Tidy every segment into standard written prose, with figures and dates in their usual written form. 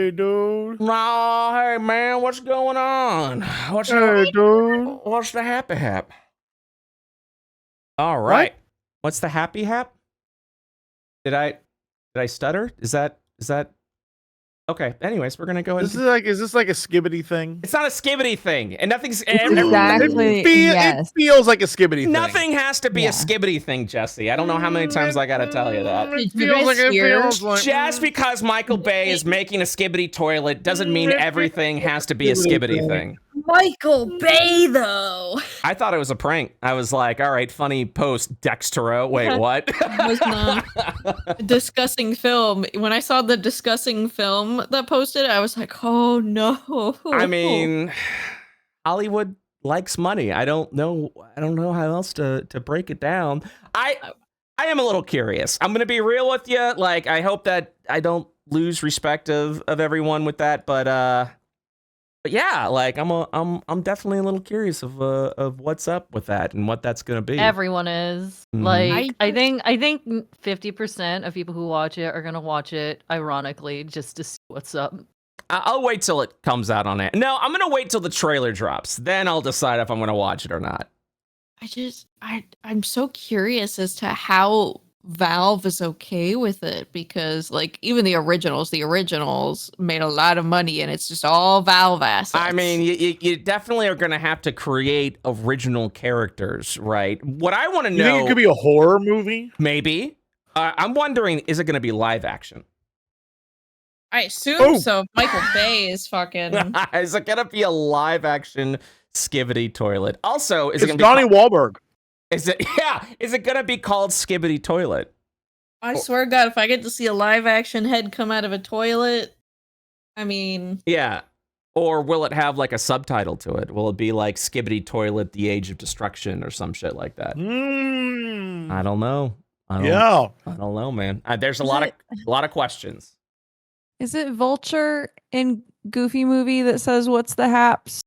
Hey, dude. Nah, hey man, what's going on? What's dude. What's the happy hap? All right. What's the happy hap? Did I stutter? Is that okay? Anyways, we're gonna go ahead. Is this like a skibbity thing? It's not a skibbity thing, and nothing's Exactly. It feels like a skibbity thing. Nothing has to be a skibbity thing, Jesse. I don't know how many times I gotta tell you that. It feels like Just because Michael Bay is making a skibbity toilet doesn't mean everything has to be a skibbity thing. Michael Bay, though. I thought it was a prank. I was like, all right, funny post, Dextero. Wait, what? It was not a discussing film. When I saw the discussing film that posted, I was like, oh no. I mean, Hollywood likes money. I don't know how else to break it down. I am a little curious. I'm gonna be real with you. Like, I hope that I don't lose respect of everyone with that, but yeah, like I'm definitely a little curious of what's up with that and what that's gonna be. Everyone is. Like, I think 50% of people who watch it are gonna watch it ironically just to see what's up. I'll wait till it comes out on it. No, I'm gonna wait till the trailer drops. Then I'll decide if I'm gonna watch it or not. I'm so curious as to how Valve is okay with it, because like even the originals made a lot of money and it's just all Valve assets. I mean, you definitely are going to have to create original characters, right? What I want to know... You think it could be a horror movie? Maybe. I'm wondering, is it going to be live action? I assume so. Michael Bay is fucking... Is it going to be a live action skibbity toilet? Also, is it going to be... Donnie Wahlberg. Is it? Yeah. Is it gonna be called Skibbity Toilet? I swear to God, if I get to see a live action head come out of a toilet, I mean. Yeah. Or will it have like a subtitle to it? Will it be like Skibbity Toilet: The Age of Destruction or some shit like that? I don't know. I don't know, man. There's a lot of questions. Is it Vulture in Goofy movie that says "What's the haps"?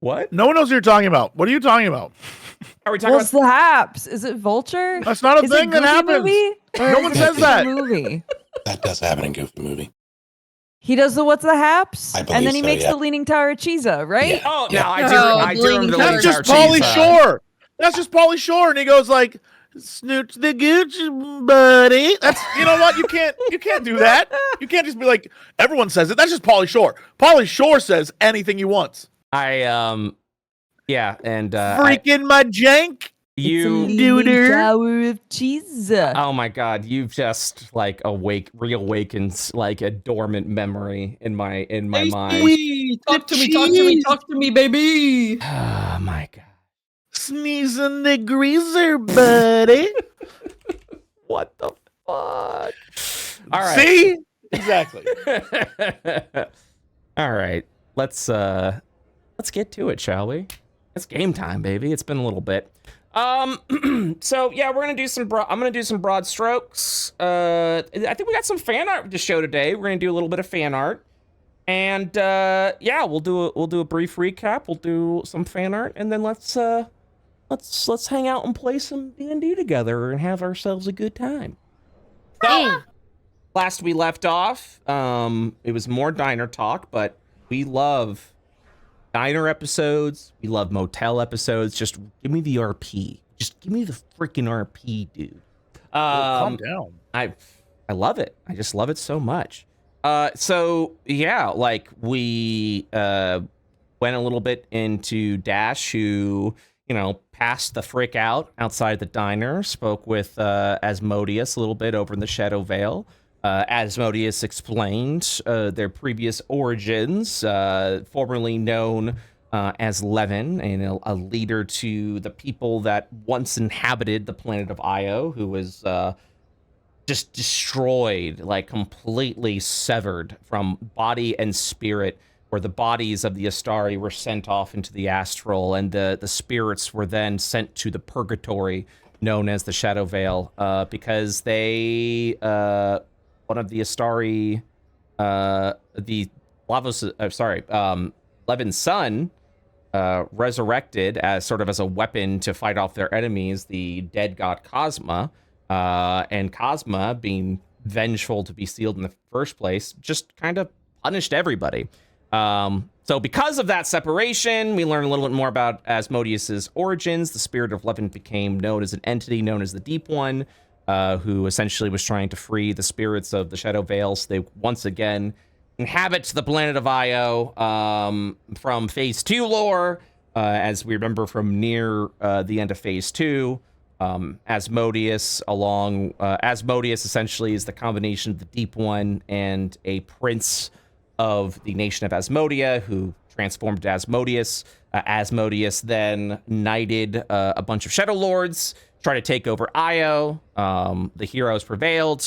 What? No one knows what you're talking about. What are you talking about? Are we talking What's the haps? Is it Vulture? That's not a thing that happens. No one says that. Movie? That does happen in Goofy movie. He does the "What's the haps," I believe and then he so, makes the Leaning Tower of Cheesa, right? Yeah. Oh, no, I do remember the That's Leaning just Tower of Pauly Cheesa. Shore. That's just Pauly Shore, and he goes like, "Snooch the gooch, buddy." That's, you know what? You can't do that. You can't just be like, everyone says it. That's just Pauly Shore. Pauly Shore says anything he wants. Yeah, and freaking my jank. You Leaning Tower of Cheesa. Oh my God, you've just like reawakens like a dormant memory in my mind. Talk to me, baby. Oh my God. Sneezing the greaser, buddy. What the fuck? All right. See? Exactly. All right. Let's get to it, shall we? It's game time, baby. It's been a little bit. So yeah, we're gonna do some. I'm gonna do some broad strokes. I think we got some fan art to show today. We're gonna do a little bit of fan art, and yeah, we'll do a brief recap. We'll do some fan art, and then let's hang out and play some D&D together and have ourselves a good time. So, last we left off, it was more diner talk, but we love diner episodes. We love motel episodes. Just give me the RP. Just give me the freaking RP, dude. Calm down. I love it. I just love it so much. So yeah, like we went a little bit into Dash, who, you know, passed the frick out outside the diner, spoke with Asmodeus a little bit over in the Shadow Vale. Asmodeus explained their previous origins, formerly known as Levin, and a leader to the people that once inhabited the planet of Io, who was just destroyed, like completely severed from body and spirit, where the bodies of the Astari were sent off into the astral, and the spirits were then sent to the purgatory known as the Shadow Vale, because they... one of the Astari, Levin's son, resurrected as sort of as a weapon to fight off their enemies, the dead god Cosma, and Cosma, being vengeful to be sealed in the first place, just kind of punished everybody. So because of that separation, we learn a little bit more about Asmodeus's origins. The spirit of Levin became known as an entity known as the Deep One, who essentially was trying to free the spirits of the Shadow Vale, so they once again inhabit the planet of Io from Phase 2 lore, as we remember from near the end of Phase 2. Asmodeus essentially is the combination of the Deep One and a prince of the nation of Asmodea, who transformed to Asmodeus. Asmodeus then knighted a bunch of Shadow Lords, tried to take over Io. The heroes prevailed,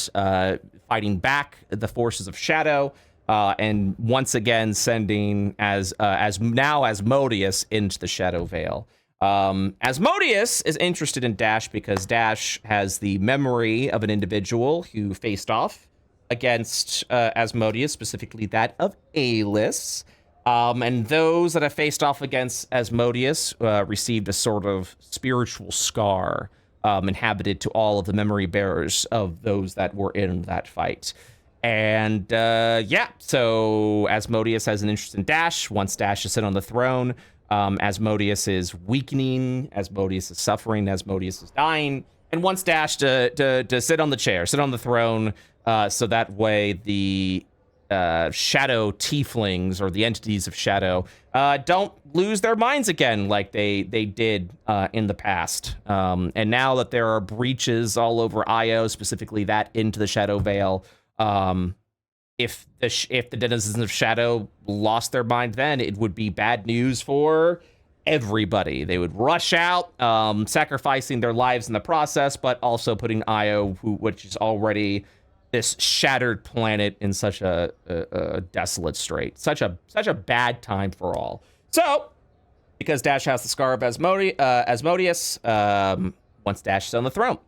fighting back the forces of Shadow, and once again sending Asmodeus into the Shadow Vale. Asmodeus is interested in Dash because Dash has the memory of an individual who faced off against Asmodeus, specifically that of Alis. And those that have faced off against Asmodeus received a sort of spiritual scar inhabited to all of the memory bearers of those that were in that fight. And so Asmodeus has an interest in Dash. Once Dash is sit on the throne, Asmodeus is weakening, Asmodeus is suffering, Asmodeus is dying, and wants Dash to sit on the chair, sit on the throne, so that way the shadow tieflings, or the entities of Shadow, don't lose their minds again like they did in the past. And now that there are breaches all over Io, specifically that into the Shadow Vale, if the denizens of Shadow lost their mind then, it would be bad news for everybody. They would rush out, sacrificing their lives in the process, but also putting Io, which is already this shattered planet, in such a desolate strait. Such a bad time for all. So, because Dash has the scar of Asmodeus, once Dash is on the throne.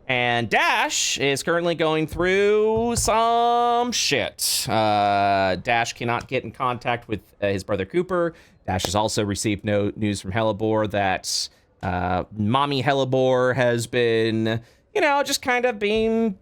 And Dash is currently going through some shit. Dash cannot get in contact with his brother Cooper. Dash has also received no news from Hellebore that Mommy Hellebore has been, just kind of being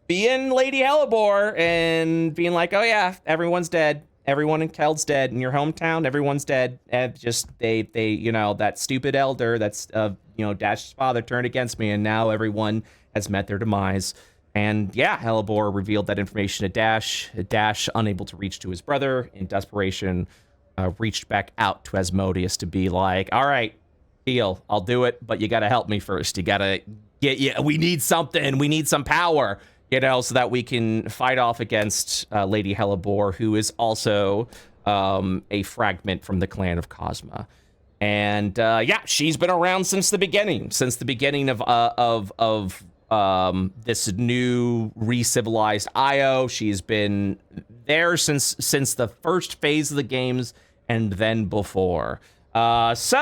Lady Hellebore and being like, oh yeah, everyone's dead. Everyone in Keld's dead. In your hometown, everyone's dead. And just they that stupid elder that's Dash's father turned against me, and now everyone has met their demise. And yeah, Hellebore revealed that information to Dash. Dash, unable to reach to his brother, in desperation, reached back out to Asmodeus to be like, all right, deal, I'll do it, but you gotta help me first. You gotta we need something. We need some power. So that we can fight off against Lady Hellebore, who is also a fragment from the clan of Cosma. And she's been around since the beginning of this new re-civilized Io. She's been there since the first phase of the games and then before. It's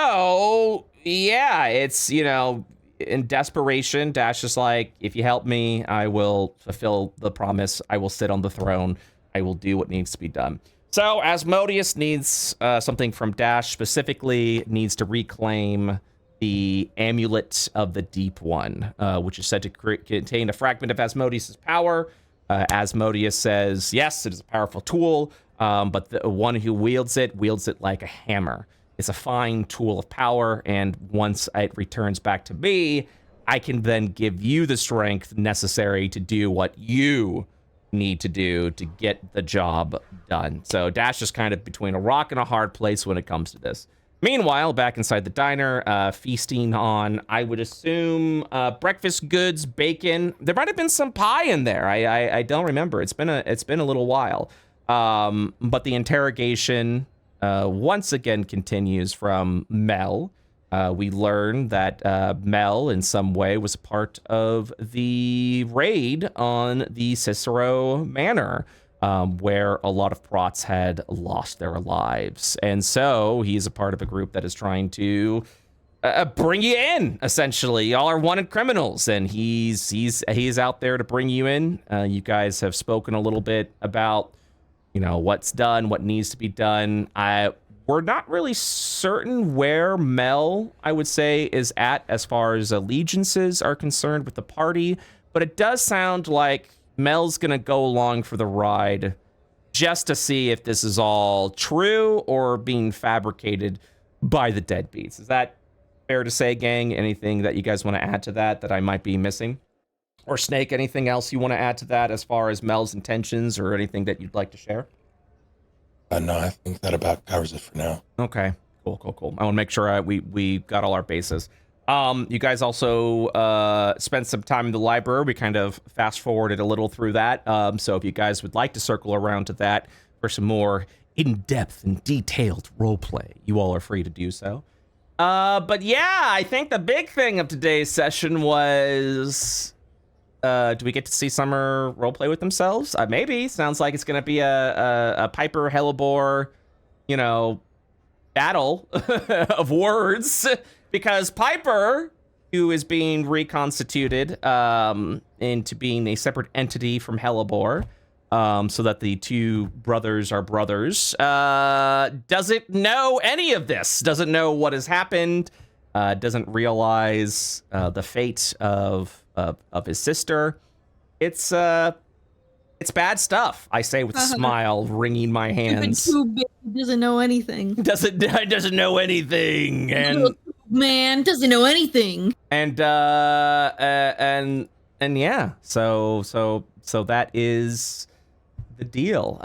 in desperation, Dash is like, if you help me, I will fulfill the promise. I will sit on the throne. I will do what needs to be done. So Asmodeus needs something from Dash, specifically needs to reclaim the Amulet of the Deep One, which is said to contain a fragment of Asmodeus' power. Asmodeus says, yes, it is a powerful tool, but the one who wields it like a hammer. It's a fine tool of power, and once it returns back to me, I can then give you the strength necessary to do what you need to do to get the job done. So Dash is kind of between a rock and a hard place when it comes to this. Meanwhile, back inside the diner, feasting on, I would assume, breakfast goods, bacon. There might have been some pie in there. I don't remember. It's been a little while. But the interrogation once again continues from Mel. We learn that Mel, in some way, was a part of the raid on the Cicero Manor, where a lot of Prots had lost their lives. And so he's a part of a group that is trying to bring you in, essentially. Y'all are wanted criminals, and he's out there to bring you in. You guys have spoken a little bit about what's done, what needs to be done. We're not really certain where Mel, I would say, is at as far as allegiances are concerned with the party, but it does sound like Mel's gonna go along for the ride just to see if this is all true or being fabricated by the Deadbeats. Is that fair to say, gang? Anything that you guys want to add to that I might be missing? Or Snake, anything else you want to add to that as far as Mel's intentions or anything that you'd like to share? No, I think that about covers it for now. Okay, cool. I want to make sure we got all our bases. You guys also spent some time in the library. We kind of fast forwarded a little through that. So if you guys would like to circle around to that for some more in-depth and detailed roleplay, you all are free to do so. But yeah, I think the big thing of today's session was, do we get to see Summer roleplay with themselves? Maybe. Sounds like it's going to be a Piper Hellebore, battle of words. Because Piper, who is being reconstituted into being a separate entity from Hellebore, so that the two brothers are brothers, doesn't know any of this, doesn't know what has happened, doesn't realize the fate of his sister. It's bad stuff, I say with a smile, wringing my hands. Too big, doesn't know anything. Doesn't know anything, and man doesn't know anything. And yeah, so that is the deal.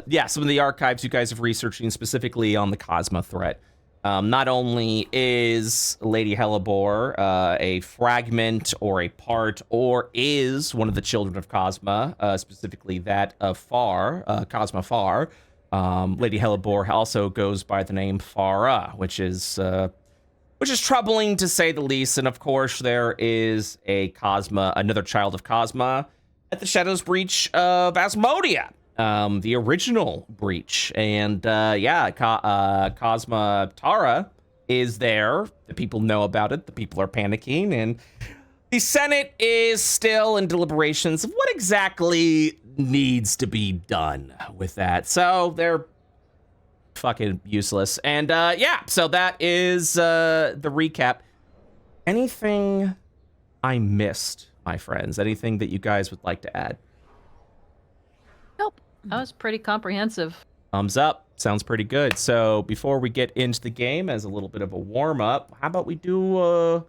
Yeah, some of the archives you guys have researching specifically on the Cosma threat. Not only is Lady Hellebore a fragment or a part or is one of the children of Cosma, specifically that of Cosma Far. Lady Hellebore also goes by the name Farah, which is troubling to say the least. And of course, there is another child of Cosma at the Shadows Breach of Asmodia, the original breach. And Cosma Tara is there. The people know about it. The people are panicking. And the Senate is still in deliberations of what exactly needs to be done with that. So they're fucking useless. And so that is the recap. Anything I missed, my friends? Anything that you guys would like to add? Nope. That was pretty comprehensive. Thumbs up. Sounds pretty good. So before we get into the game, as a little bit of a warm-up, how about we do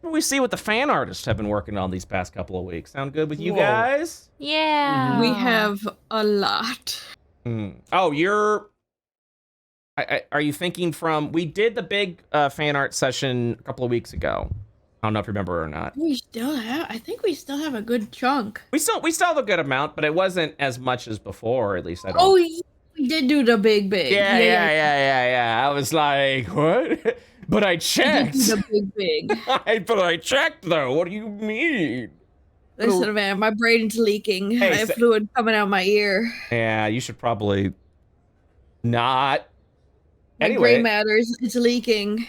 we see what the fan artists have been working on these past couple of weeks? Sound good with you guys? Yeah. We have a lot. Oh, are you thinking from... We did the big fan art session a couple of weeks ago. I don't know if you remember or not. I think we still have a good chunk. We still have a good amount, but it wasn't as much as before, at least I don't... Oh, yeah, we did do the big. Yeah. I was like, what? But I checked. The big. But I checked, though. What do you mean? Listen, man, my brain's leaking. Hey, I have fluid coming out my ear. Yeah, you should probably not. My Anyway, gray matters. It's leaking.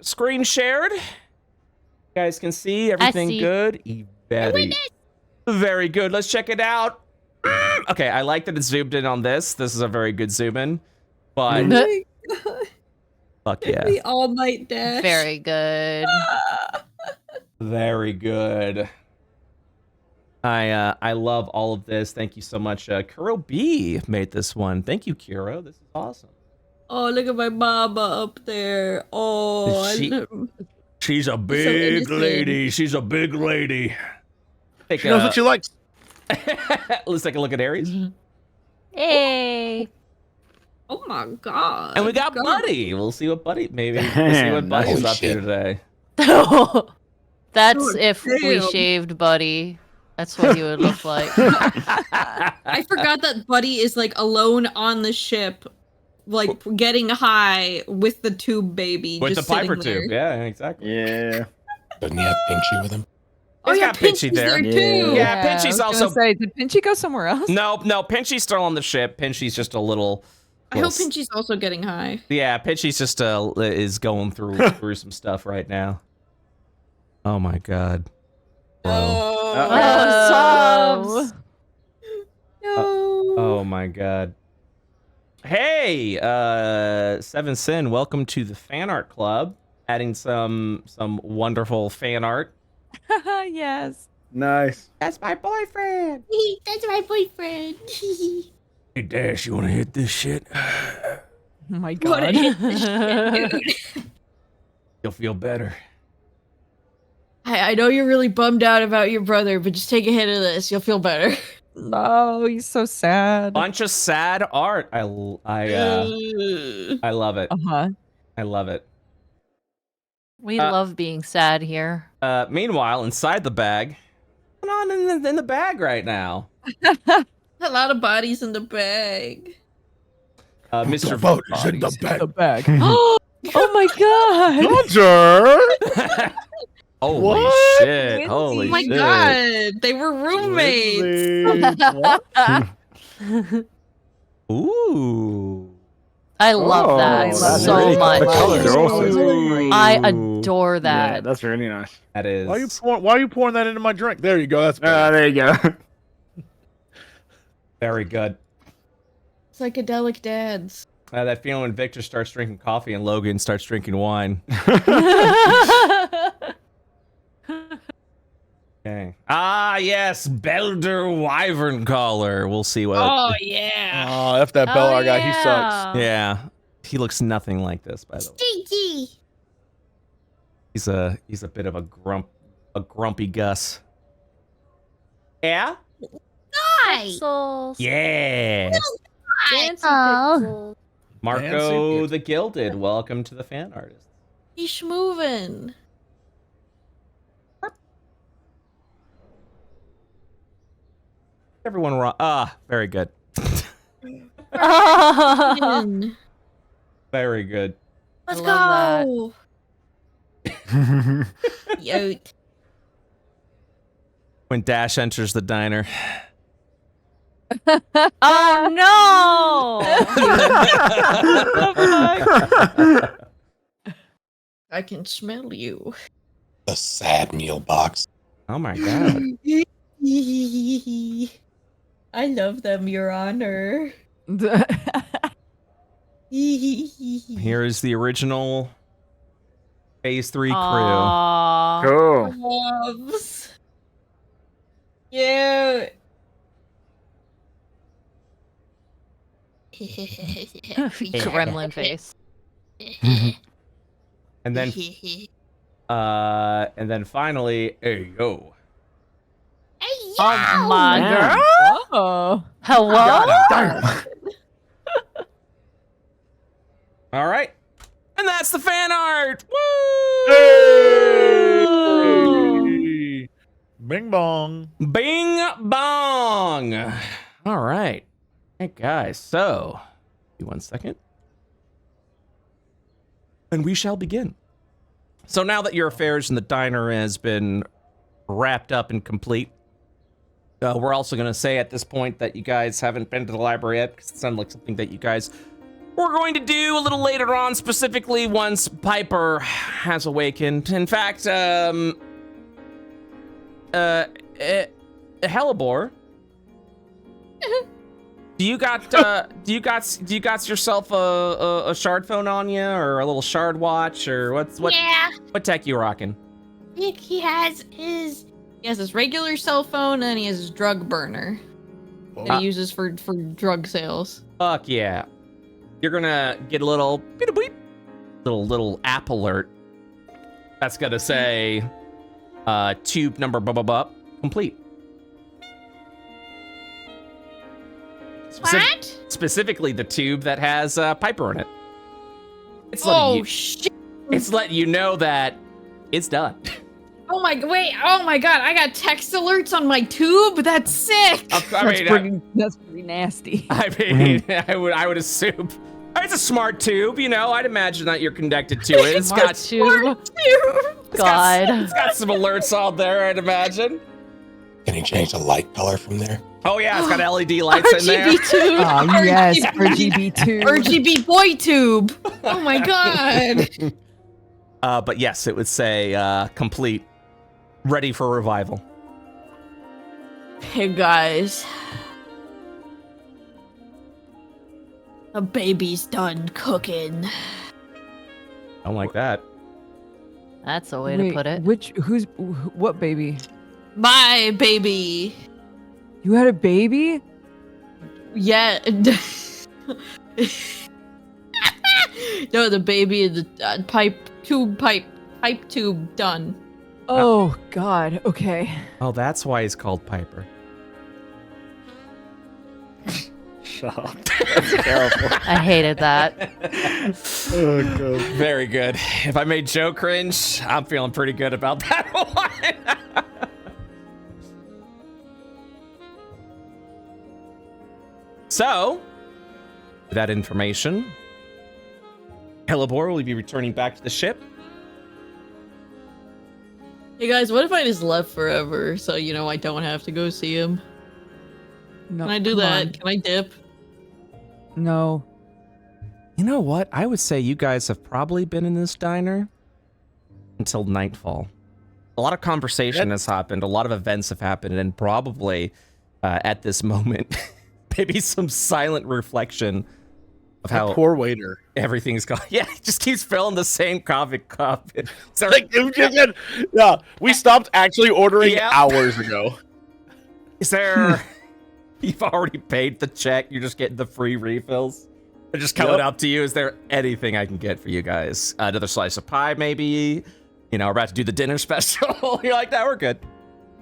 Screen shared. You guys can see everything see. good. Very good. Let's check it out. Okay, I like that it's zoomed in on this. This is a very good zoom in. But Oh my God. fuck yeah. The all-night dash. Very good. Very good. I love all of this. Thank you so much. Kuro B made this one. Thank you, Kuro. This is awesome. Oh, look at my mama up there. Oh, She's a big lady. She's a big lady. She knows what she likes. Let's take a look at Aries. Hey. oh my God. And we got God. Buddy. We'll see what Buddy. We'll see what Buddy's Holy up to shit. today. That's Oh, if we damn. shaved Buddy. That's what he would look like. I forgot that Buddy is like alone on the ship, like getting high with the tube baby. With the just sitting Piper there. tube. Yeah, exactly. Yeah. Doesn't he have Pinchy with him? Oh He's yeah, got Pinchy Pinchy's there. there too. Yeah, I Pinchy's was gonna also- say, did Pinchy go somewhere else? No, Pinchy's still on the ship. Pinchy's just a little... I hope Pinchy's also getting high. Yeah, Pinchy's just is going through some stuff right now. Oh my God. Bro. Oh, subs. No. Oh my God. Hey, Seven Sin, welcome to the fan art club. Adding some wonderful fan art Yes. Nice. That's my boyfriend. That's my boyfriend. Hey, Dash, you want to hit this shit? Oh my What god. dude. You'll feel better. I know you're really bummed out about your brother, but just take a hit of this. You'll feel better. No, he's so sad. Bunch of sad art. I love it. Uh-huh. I love it. We love being sad here. Meanwhile, inside the bag, what's going on in the bag right now? A lot of bodies in the bag. Mr. Vote is in the The bag. bag. Oh my god. Hunter! Holy What? shit! Holy Oh my shit! god, they were roommates. Ooh. I love that that's so really cool. much. The colors are also Ooh. I adore that. Yeah, that's really nice. That is. Why are you pouring that into my drink? There you go. That's There you go. very good. Psychedelic dads. That feeling when Victor starts drinking coffee and Logan starts drinking wine. Okay. Ah, yes, Belder Wyvern Collar. We'll see what. Oh yeah. Oh, F that Bellar guy. He sucks. Yeah, he looks nothing like this, by the way. Stinky. He's a bit of a grumpy Gus. Yeah. Hi. Pixels. Yeah. Fancy Aw. pixels. Marco Fancy. the Gilded. Welcome to the fan artist. He's moving. Everyone wrong. Ah, very good. Very good. Let's I go. Yote. When Dash enters the diner. Oh no! I can smell you. The sad meal box. Oh my god. I love them, Your Honor. Here is the original Phase 3 crew. Aw. Cool. Loves. Yeah. Gremlin face. And then finally, hey yo. Oh my Yeah. god. Oh. Hello? All right. And that's the fan art. Woo! Hey! Bing bong. Bing bong. All right. Hey guys, so give me 1 second. And we shall begin. So now that your affairs in the diner has been wrapped up and complete, we're also going to say at this point that you guys haven't been to the library yet, because it sounded like something that you guys were going to do a little later on, specifically once Piper has awakened. In fact, Hellebore, do you got yourself a shard phone on you, or a little shard watch, or what tech you rocking? He has his regular cell phone and he has his drug burner that he uses for drug sales. Fuck yeah. You're gonna get a little beep beep, little app alert that's gonna say tube number blah blah blah complete. What? Specifically the tube that has Piper in it. It's Shit. it's letting you know that it's done. Oh my god, I got text alerts on my tube? That's sick! That's pretty nasty. I mean, I would assume. It's a smart tube, you know. I'd imagine that you're connected to it. It's got tube. it's got some alerts out there, I'd imagine. Can you change the light color from there? Oh yeah, it's got LED lights in there. RGB tube! Oh yes, RGB2. RGB boy tube! Oh my god! But yes, it would say complete, ready for revival. Hey guys. The baby's done cooking. I don't like that. That's a way to put it. What baby? My baby. You had a baby? Yeah. No, the baby in the pipe tube done. Oh God. Okay. Oh, that's why he's called Piper. Shut up. That's terrible. I hated that. Oh, God. Very good. If I made Joe cringe, I'm feeling pretty good about that one. So, with that information, Hellebore will be returning back to the ship. Hey guys, what if I just left forever so I don't have to go see him? No. Can I do come that? on. Can I dip? No. You know what? I would say you guys have probably been in this diner until nightfall. A lot of conversation has happened, a lot of events have happened, and probably at this moment, maybe some silent reflection of how poor waiter. everything's gone. Yeah, he just keeps filling the same coffee cup. So, Like, yeah, we stopped actually ordering Yeah. hours ago. is there... You've already paid the check, you're just getting the free refills? They're just coming Yep. up to you. Is there anything I can get for you guys? Another slice of pie, maybe? We're about to do the dinner special. You're like, no, we're good.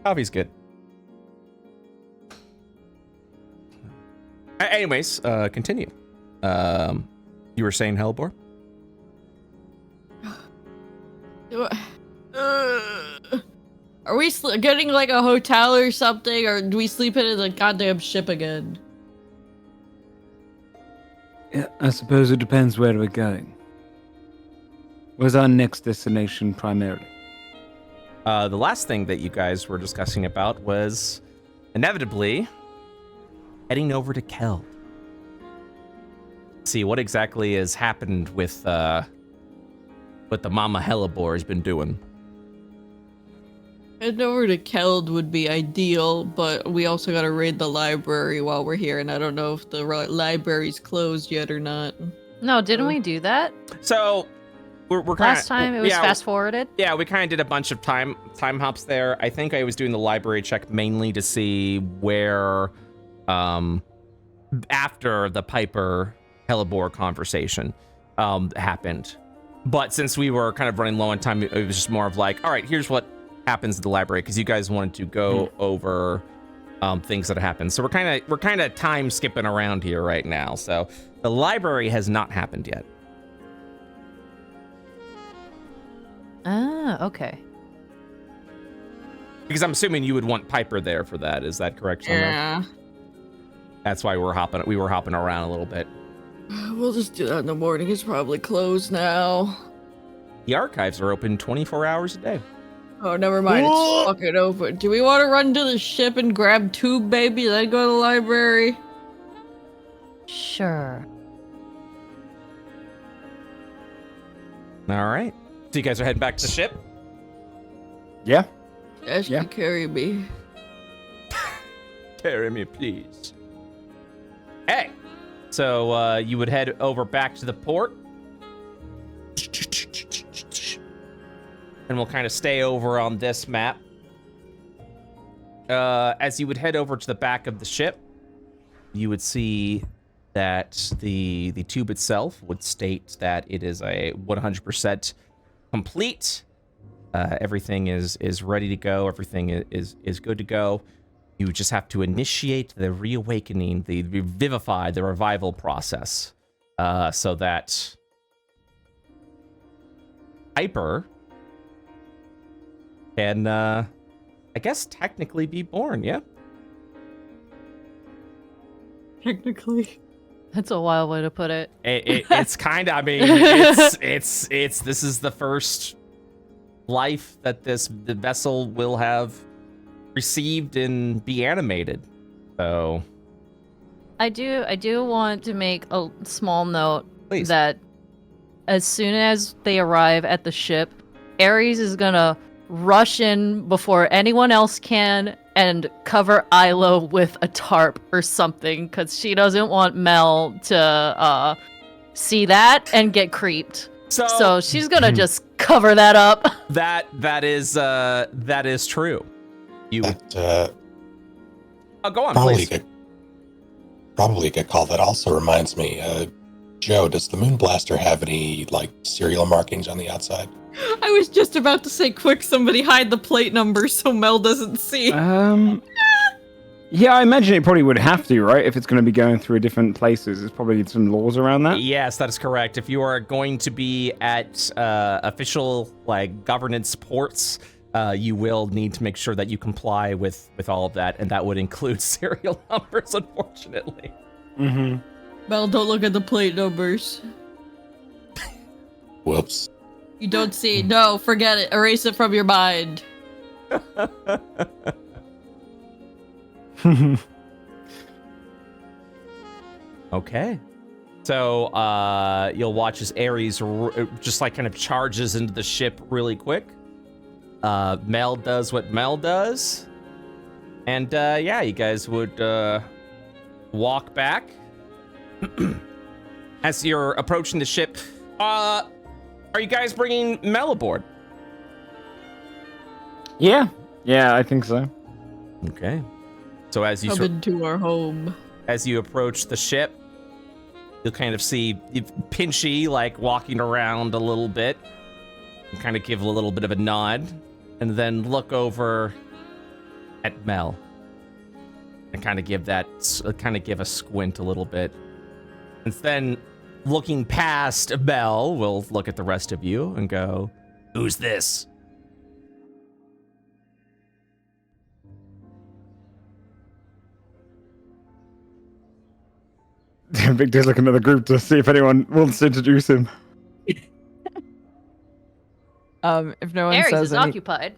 Coffee's good. Anyways, continue. You were saying Hellebore? Are we getting like a hotel or something, or do we sleep in the goddamn ship again? Yeah, I suppose it depends where we're going. Where's our next destination primarily? The last thing that you guys were discussing about was inevitably heading over to Kel. See what exactly has happened with what the Mama Hellebore has been doing. Heading over to Keld would be ideal, but we also gotta raid the library while we're here, and I don't know if the library's closed yet or not. No, didn't we do that? So we're Last time it was fast forwarded. Yeah, we kind of did a bunch of time hops there. I think I was doing the library check mainly to see where, after the Piper Hellebore conversation, happened. But since we were kind of running low on time, it was just more of like, all right, here's what happens at the library, because you guys wanted to go over things that happened. So we're kind of time skipping around here right now. So the library has not happened yet. Ah, okay. Because I'm assuming you would want Piper there for that. Is that correct, Summer? Yeah. That's why we were hopping around a little bit. We'll just do that in the morning. It's probably closed now. The archives are open 24 hours a day. Oh, never mind. It's fucking open. Do we want to run to the ship and grab Tube Baby, then go to the library? Sure. All right. So you guys are heading back to the ship? Yeah. Yes, Yeah. you carry me. Carry me, please. Hey. So you would head over back to the port. And we'll kind of stay over on this map. As you would head over to the back of the ship, you would see that the tube itself would state that it is a 100% complete. Everything is ready to go. Everything is good to go. You just have to initiate the reawakening, the revivify, the revival process, so that Piper can, I guess, technically be born. Yeah. Technically. That's a wild way to put it. It's kind of. I mean, it's. This is the first life that the vessel will have received and be animated. So I do want to make a small note Please. that as soon as they arrive at the ship, Ares is gonna rush in before anyone else can and cover Ilo with a tarp or something, because she doesn't want Mel to see that and get creeped. So she's gonna just cover that up. That is true. You That go on, probably please. probably a good call. That also reminds me, Joe, does the Moon Blaster have any like serial markings on the outside? I was just about to say, quick, somebody hide the plate number so Mel doesn't see. Yeah, I imagine it probably would have to, right? If it's going to be going through different places, there's probably some laws around that. Yes, that is correct. If you are going to be at official like governance ports, you will need to make sure that you comply with all of that, and that would include serial numbers, unfortunately. Mm-hmm. Mel, don't look at the plate numbers. Whoops. You don't see. No, forget it. Erase it from your mind. Okay. So you'll watch as Ares just like kind of charges into the ship really quick. Mel does what Mel does. And yeah, you guys would walk back. As you're approaching the ship, are you guys bringing Mel aboard? Yeah, I think so. Okay. So as you Come into our home. as you approach the ship, you'll kind of see Pinchy like walking around a little bit, and kind of give a little bit of a nod, and then look over at Mel, and kind of give a squint a little bit, and then looking past Mel, will look at the rest of you and go, "Who's this?" Victor's looking at the group to see if anyone wants to introduce him. If no one Ares says is any- occupied.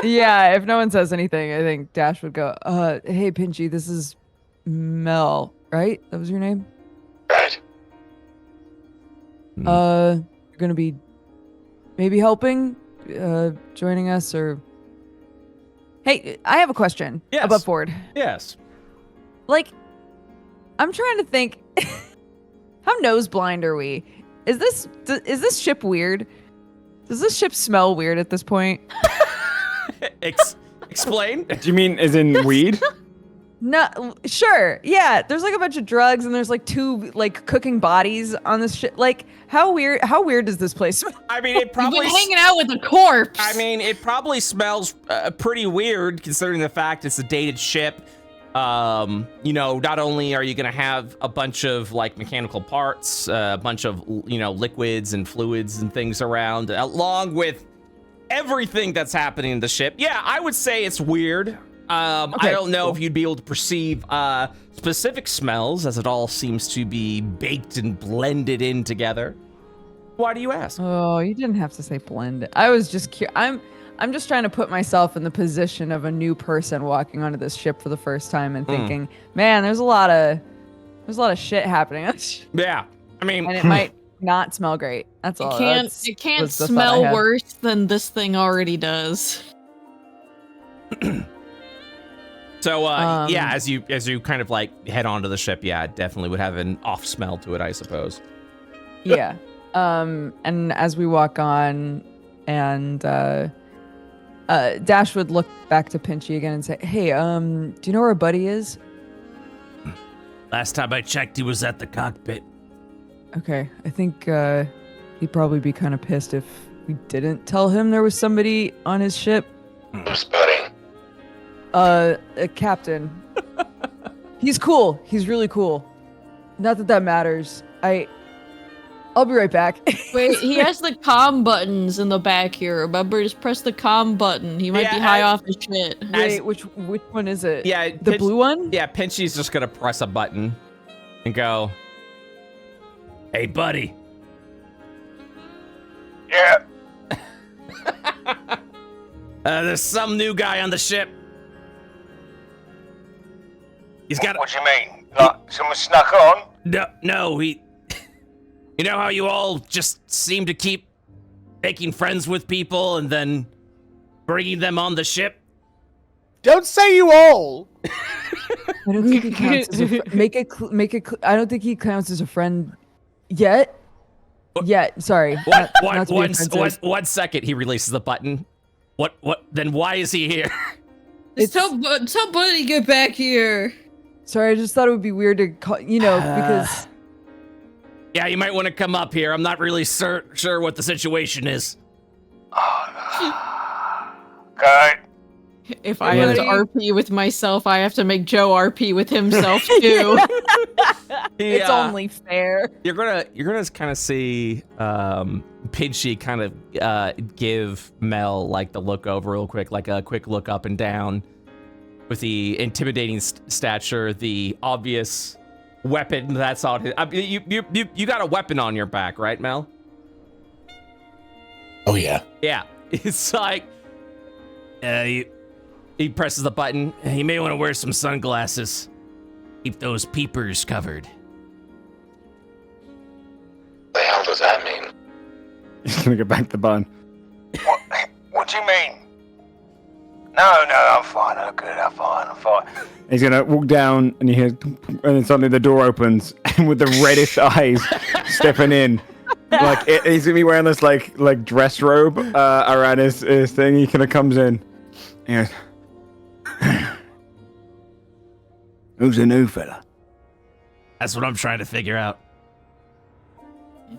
Yeah, if no one says anything, I think Dash would go, hey Pinchy, this is Mel, right? That was your name? Right. You're gonna be maybe helping, joining us, or... Hey, I have a question. Yes. Above board. Yes. Like, I'm trying to think, how nose blind are we? Is this ship weird? Does this ship smell weird at this point? Explain. Do you mean as in weed? No, sure. Yeah, there's like a bunch of drugs and there's like 2 like cooking bodies on this ship. Like, how weird does this place smell? I mean, it You've probably been hanging out with a corpse. I mean, it probably smells pretty weird considering the fact it's a dated ship. You know, not only are you gonna have a bunch of like mechanical parts, a bunch of, you know, liquids and fluids and things around, along with everything that's happening in the ship. Yeah, I would say it's weird. I don't know if you'd be able to perceive specific smells, as it all seems to be baked and blended in together. Why do you ask? Oh, you didn't have to say blend. I was just curious. I'm just trying to put myself in the position of a new person walking onto this ship for the first time and thinking, man, there's a lot of shit happening. Yeah, I mean, And it might not smell great. That's all. It can't was the thought I smell had. worse than this thing already does. so yeah, as you kind of like head onto the ship, yeah, it definitely would have an off smell to it, I suppose. Yeah. And as we walk on, and Dash would look back to Pinchy again and say, "Hey, do you know where our buddy is?" Last time I checked, he was at the cockpit. Okay, I think he'd probably be kind of pissed if we didn't tell him there was somebody on his ship. Who's buddy? A captain. He's cool. He's really cool. Not that that matters. I'll be right back. Wait, he has the comm buttons in the back here. Remember, just press the comm button. He might Yeah, be high off his shit. Wait, which one is it? Yeah, The blue one? Yeah, Pinchy's just gonna press a button and go, Hey, buddy. Yeah. There's some new guy on the ship. He's got. What do you mean? Like someone snuck on? No, he. You know how you all just seem to keep making friends with people and then bringing them on the ship? Don't say you all. I don't think he counts as a friend. I don't think he counts as a friend yet. Yeah, sorry. not to be offensive. One second, he releases the button. What, then why is he here? Somebody get back here. Sorry, I just thought it would be weird to call, because Yeah, you might want to come up here. I'm not really sure what the situation is. Okay. If I have to RP with myself, I have to make Joe RP with himself too. it's only fair. You're gonna kind of see Pinchy kind of give Mel like the look over real quick, like a quick look up and down, with the intimidating stature, the obvious weapon that's on his. I mean, you got a weapon on your back, right, Mel? Oh yeah. Yeah. It's like he presses the button. You may want to wear some sunglasses. Keep those peepers covered. The hell does that mean? He's gonna go back to the button. What do you mean? No, I'm fine. I'm good. I'm fine. He's gonna walk down, and you hear, and then suddenly the door opens, and with the reddish eyes, stepping in, like he's gonna be wearing this like dress robe around his thing. He kind of comes in. He goes, "Who's the new fella?" That's what I'm trying to figure out.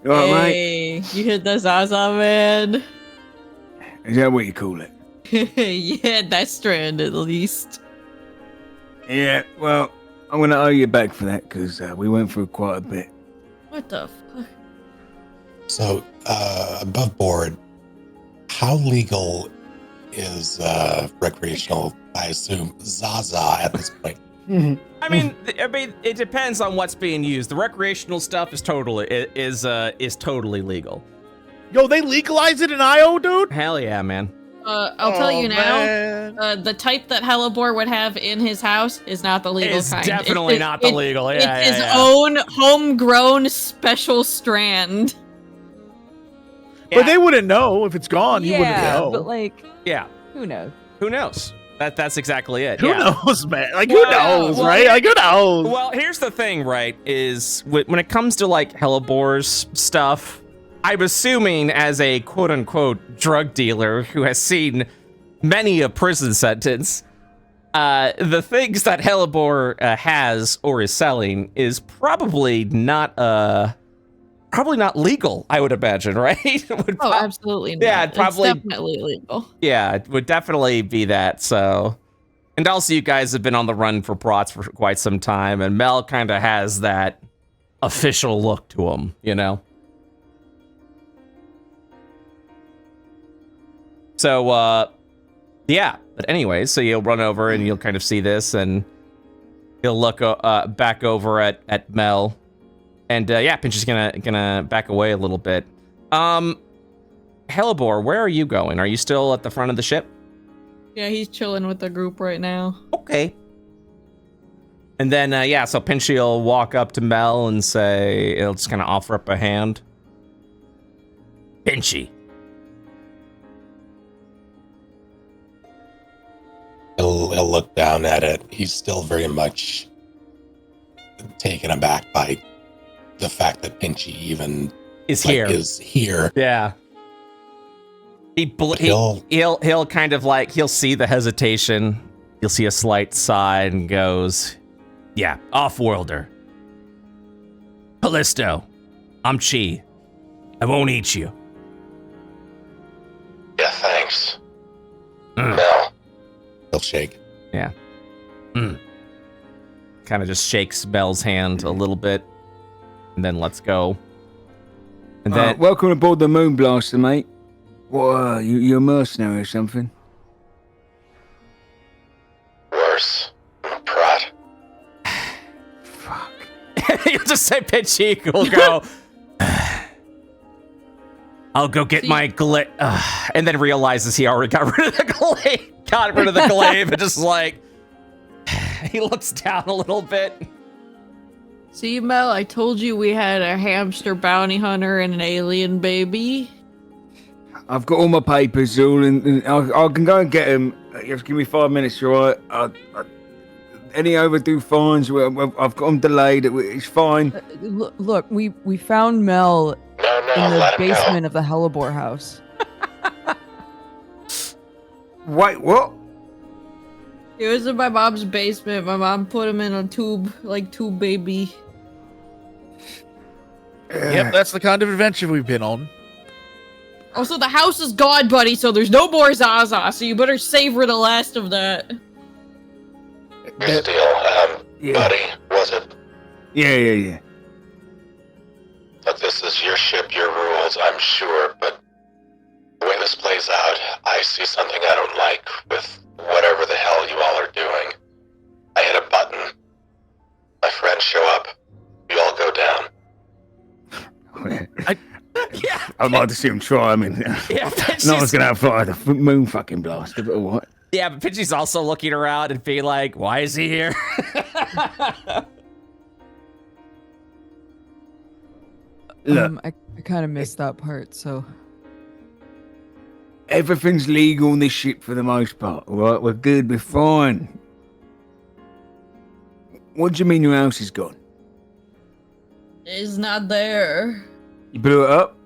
You all right, mate? Hey, you hit the Zaza, man. Is that what you call it? Yeah, that's trend at least. Yeah. Well, I'm gonna owe you back for that because we went through quite a bit. What the fuck? So, above board, how legal is recreational, I assume, Zaza at this point? I mean, it depends on what's being used. The recreational stuff is totally legal. Yo, they legalized it in IO, dude? Hell yeah, man. I'll tell you now, the type that Hellebore would have in his house is not the legal kind. It's definitely not the legal. It's his own homegrown special strand. Yeah. But they wouldn't know if it's gone. You wouldn't know. But like, Yeah. who knows? Who knows? That's exactly it. Who yeah. knows, man? Like, who knows, right? Like, who knows? Well, here's the thing, right? Is when it comes to like Hellebor's stuff, I'm assuming as a quote-unquote drug dealer who has seen many a prison sentence, the things that Hellebor has or is selling is probably not legal, I would imagine, right? Absolutely not. Yeah, probably. It's definitely illegal. Yeah, it would definitely be that. So, and also you guys have been on the run for brats for quite some time, and Mel kind of has that official look to him, you know? So, yeah. But anyways, so you'll run over and you'll kind of see this, and he'll look back over at Mel, and yeah, Pinch is gonna back away a little bit. Hellebor, where are you going? Are you still at the front of the ship? Yeah, he's chilling with the group right now. Okay. And then, yeah, so Pinchy will walk up to Mel and say, he'll just kind of offer up a hand. Pinchy. He'll look down at it. He's still very much taken aback by the fact that Pinchy even Is here. Yeah. He'll kind of like, he'll see the hesitation. You'll see a slight sigh and goes, Yeah, off-worlder. Callisto, I'm Chi. I won't eat you. Yeah, thanks. Mel. He'll shake. yeah. Kind of just shakes Mel's hand a little bit, and then lets go. And then, welcome aboard the Moon Blaster, mate. What, you a mercenary or something? Worse. I'm a prat. Fuck. you'll just say Pinchy will go, I'll go get my glaive. and then realizes he already got rid of the glaive. Got rid of the glaive and just like, he looks down a little bit. See, Mel, I told you we had a hamster bounty hunter and an alien baby. I've got all my papers all, and I can go and get them. You have to give me 5 minutes, you all right? Any overdue fines, I've got them delayed. It's fine. Look, we found Mel. No, in the let him go. basement of the hellebore house. Wait, what? It was in my mom's basement. My mom put him in a tube, like tube baby. Yep, that's the kind of adventure we've been on. Also, the house is gone, buddy, so there's no more Zaza, so you better savor the last of that. Here's the deal, Yeah. buddy, was it? Yeah. Look, this is your ship, your rules, I'm sure, but the way this plays out, I see something I don't like with whatever the hell you all are doing. I hit a button. My friends show up. We all go down. I'd like to see him try. I mean, Yeah, no one's gonna have fire the moon fucking blaster, but what? Yeah, but Pidgey's also looking around and being like, why is he here? Look, I kind of missed that part, so. everything's legal on this ship for the most part. All right, we're good. We're fine. What do you mean your house is gone? It's not there. You blew it up?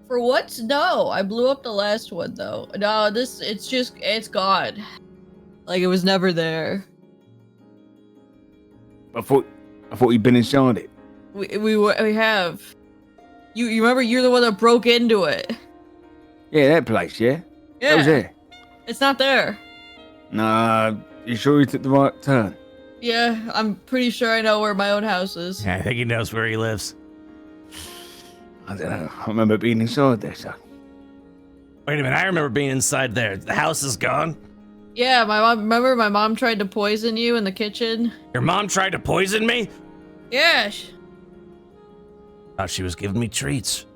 For what? No, I blew up the last one though. No, it's gone. Like it was never there. I thought you'd been inside it. We have. You remember you're the one that broke into it. Yeah, that place. Yeah. Yeah. That was there. It's not there. Nah, you sure you took the right turn? Yeah, I'm pretty sure I know where my own house is. I think he knows where he lives. I don't know. I remember being inside there, so. Wait a minute, I remember being inside there. The house is gone? Yeah, remember my mom tried to poison you in the kitchen? Your mom tried to poison me? Yeah. Thought she was giving me treats.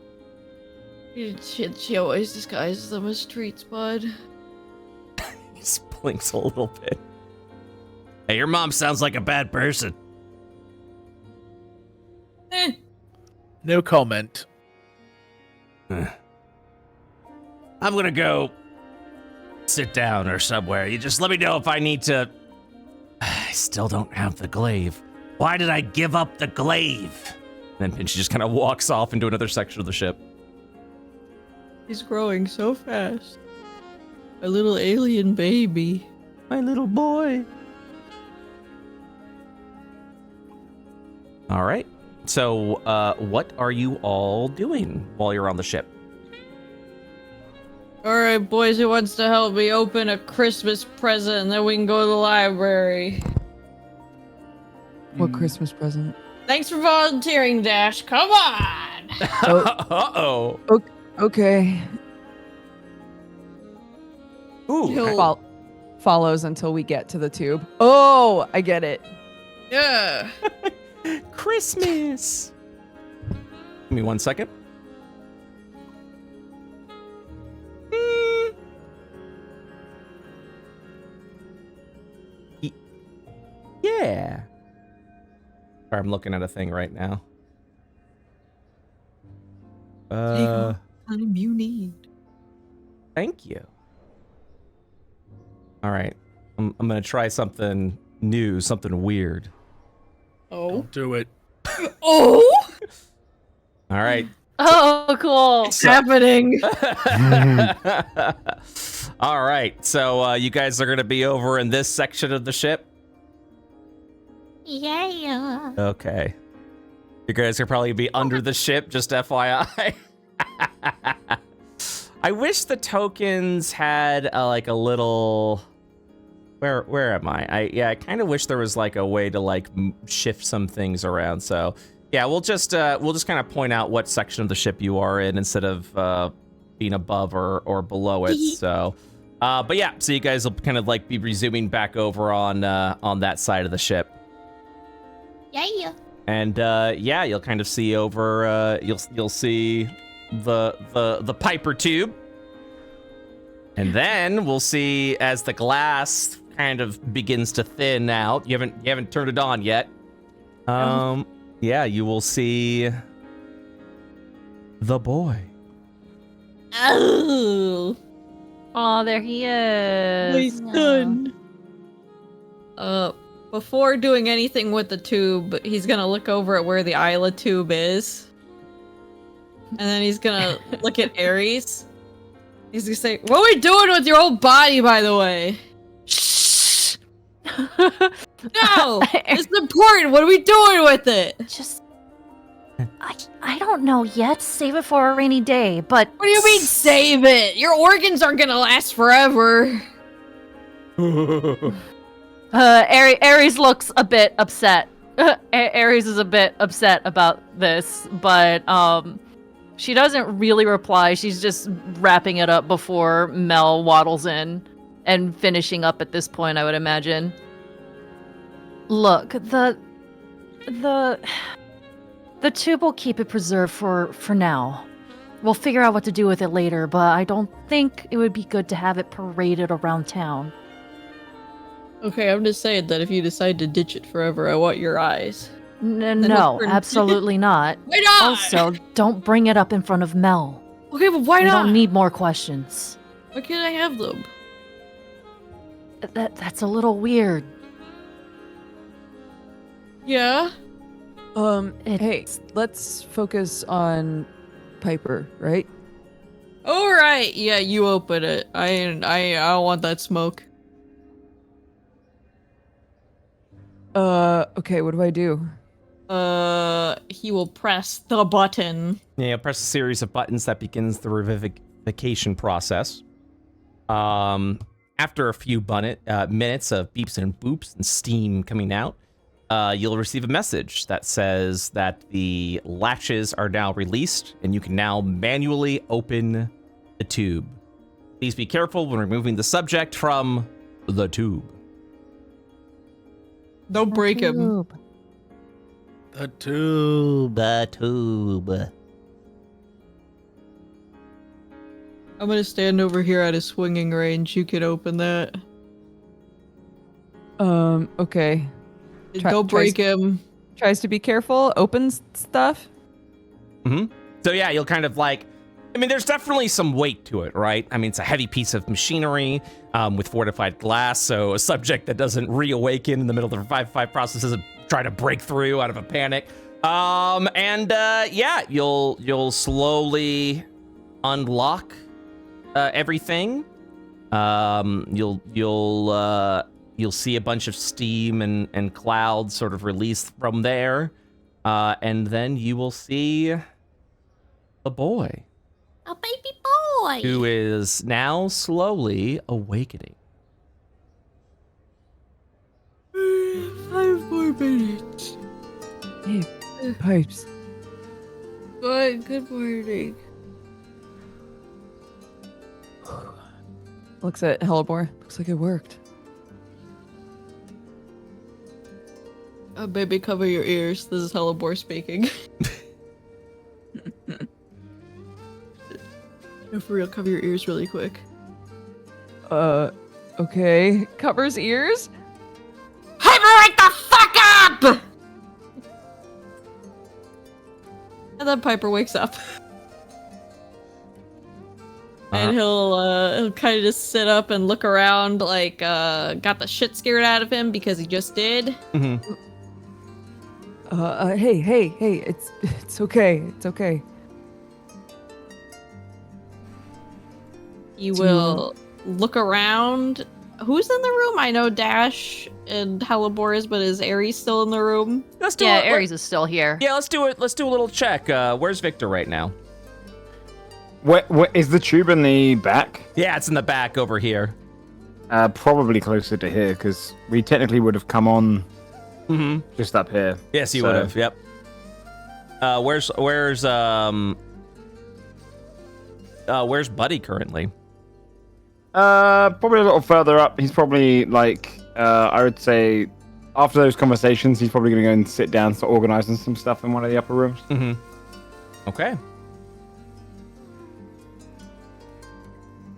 She always disguises them as treats, bud. He blinks a little bit. Hey, your mom sounds like a bad person. No comment. I'm gonna go sit down or somewhere. You just let me know if I need to. I still don't have the glaive. Why did I give up the glaive? And then Pinchy just kind of walks off into another section of the ship. He's growing so fast. A little alien baby. My little boy. All right. So, what are you all doing while you're on the ship? Alright, boys, who wants to help me open a Christmas present and then we can go to the library? What Christmas present? Thanks for volunteering, Dash. Come on! Uh-oh. Okay. Ooh. He'll- Follows until we get to the tube. Oh, I get it. Yeah. Christmas. Give me 1 second. Yeah. Sorry, I'm looking at a thing right now. Take all the time you need. Thank you. All right. I'm gonna try something new, something weird. Oh. Do it. Oh! All right. Oh, cool. It's happening. All right. So you guys are gonna be over in this section of the ship. Yeah. Okay. You guys could probably be under the ship, just FYI. I wish the tokens had like a little. Where am I? I kind of wish there was like a way to like shift some things around. So yeah, we'll just kind of point out what section of the ship you are in instead of being above or below it. So, but yeah, so you guys will kind of like be resuming back over on that side of the ship. Yeah. And yeah, you'll kind of see over. You'll see the Piper tube, and then we'll see as the glass kind of begins to thin out. You haven't turned it on yet. Yeah, you will see the boy. Oh. Oh, there he is. My son. Before doing anything with the tube, he's gonna look over at where the Isla tube is. And then he's gonna look at Ares. He's gonna say, "What are we doing with your old body, by the way?" Shh. No, it's important. What are we doing with it? Just, I don't know yet. Save it for a rainy day. But What do you mean, save it? Your organs aren't gonna last forever. Ares looks a bit upset. Ares is a bit upset about this, but she doesn't really reply. She's just wrapping it up before Mel waddles in and finishing up at this point, I would imagine. Look, the tube will keep it preserved for now. We'll figure out what to do with it later, but I don't think it would be good to have it paraded around town. Okay, I'm just saying that if you decide to ditch it forever, I want your eyes. No, absolutely not. Why not? Also, don't bring it up in front of Mel. Okay, but why We not? don't need more questions. Why can't I have them? That's a little weird. Yeah. Hey, let's focus on Piper, right? All right. Yeah, you open it. I don't want that smoke. Okay, what do I do? He will press the button. Yeah, press a series of buttons that begins the revivification process. After a few minutes of beeps and boops and steam coming out, you'll receive a message that says that the latches are now released and you can now manually open the tube. Please be careful when removing the subject from the tube. Don't break him. The tube. The tube. I'm gonna stand over here at a swinging range. You can open that. Okay. Don't break him. Tries to be careful, opens stuff. So yeah, you'll kind of like, I mean, there's definitely some weight to it, right? I mean, it's a heavy piece of machinery with fortified glass, so a subject that doesn't reawaken in the middle of the revive process doesn't try to break through out of a panic. Yeah, you'll slowly unlock everything. You'll see a bunch of steam and clouds sort of released from there, and then you will see a boy. A baby boy. Who is now slowly awakening. 5 more minutes. Hey, Pipes. Good morning. Looks at Hellebore. Looks like it worked. Baby, cover your ears. This is Hellebore speaking. No, for real, cover your ears really quick. Okay. Covers ears? Wake the fuck up! And then Piper wakes up. And he'll kind of just sit up and look around like got the shit scared out of him because he just did. Mm-hmm. Hey, it's okay. It's okay. You will look around. Who's in the room? I know Dash and Hellebore is, but is Ares still in the room? Let's do Yeah, it. Ares is still here. Yeah, let's do it. Let's do a little check. Where's Victor right now? What is the tube in the back? Yeah, it's in the back over here. Probably closer to here, because we technically would have come on just up here. Yes, you So- would have. Yep. Where's Buddy currently? Probably a little further up. He's probably like, I would say, after those conversations, he's probably going to go and sit down, start organizing some stuff in one of the upper rooms. Okay.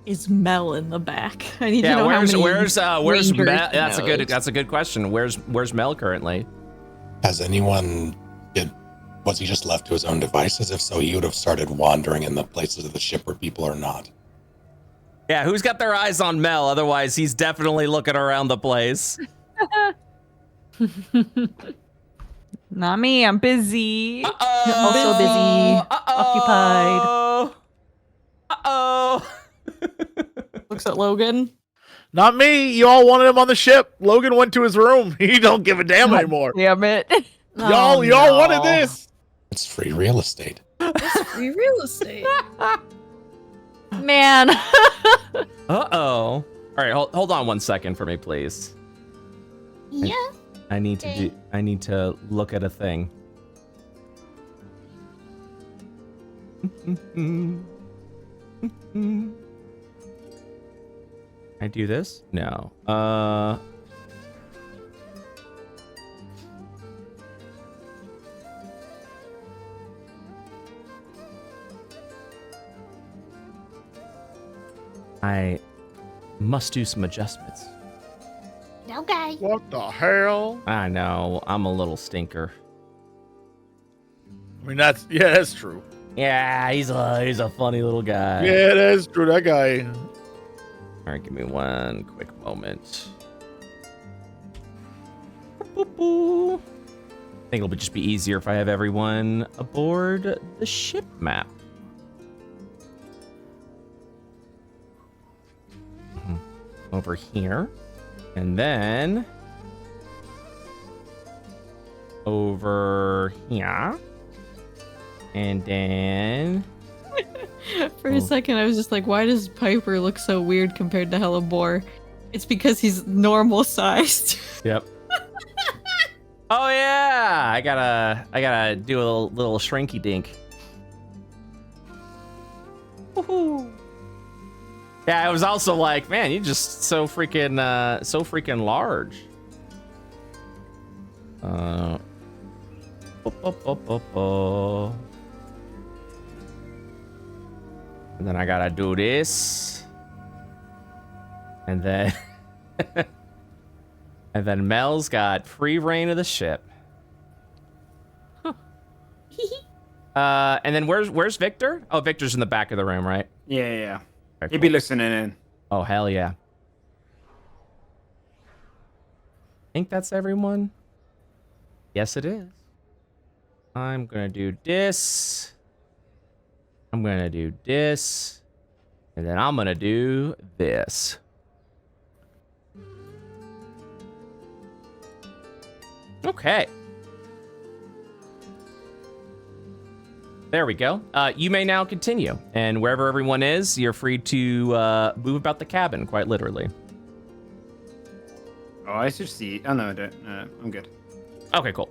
Is Mel in the back? I need to Yeah, know where's how many where's rangers Mel? he knows. That's a good question. Where's Mel currently? Has anyone was he just left to his own devices? If so, he would have started wandering in the places of the ship where people are not. Yeah, who's got their eyes on Mel? Otherwise, he's definitely looking around the place. Not me. I'm busy. Also busy, occupied. Uh-oh. Looks at Logan. Not me. You all wanted him on the ship. Logan went to his room. He don't give a damn anymore. Damn it. Y'all wanted this. It's free real estate. It's free real estate. Man. Uh-oh. All right, hold on 1 second for me, please. Yeah. I need to look at a thing. I do this? No. I must do some adjustments. Okay. What the hell? I know, I'm a little stinker. I mean, that's true. Yeah, he's a funny little guy. Yeah, that's true. That guy. All right, give me one quick moment. Boop. I think it'll just be easier if I have everyone aboard the ship map. Over here. And then over here. And then For a second, I was just like, why does Piper look so weird compared to Hellebore? It's because he's normal sized. Yep. Oh yeah, I gotta do a little shrinky dink. Woohoo! Yeah, I was also like, man, you're just so freaking large. And then I gotta do this, and then. And then Mel's got free reign of the ship. And then where's Victor? Oh, Victor's in the back of the room, right? Yeah. Okay, He'd be cool. listening in. Oh, hell yeah. Think that's everyone? Yes, it is. I'm gonna do this. I'm gonna do this. And then I'm gonna do this. Okay. There we go. You may now continue. And wherever everyone is, you're free to move about the cabin, quite literally. Oh, I should see. Oh, no, I don't. I'm good. Okay, cool.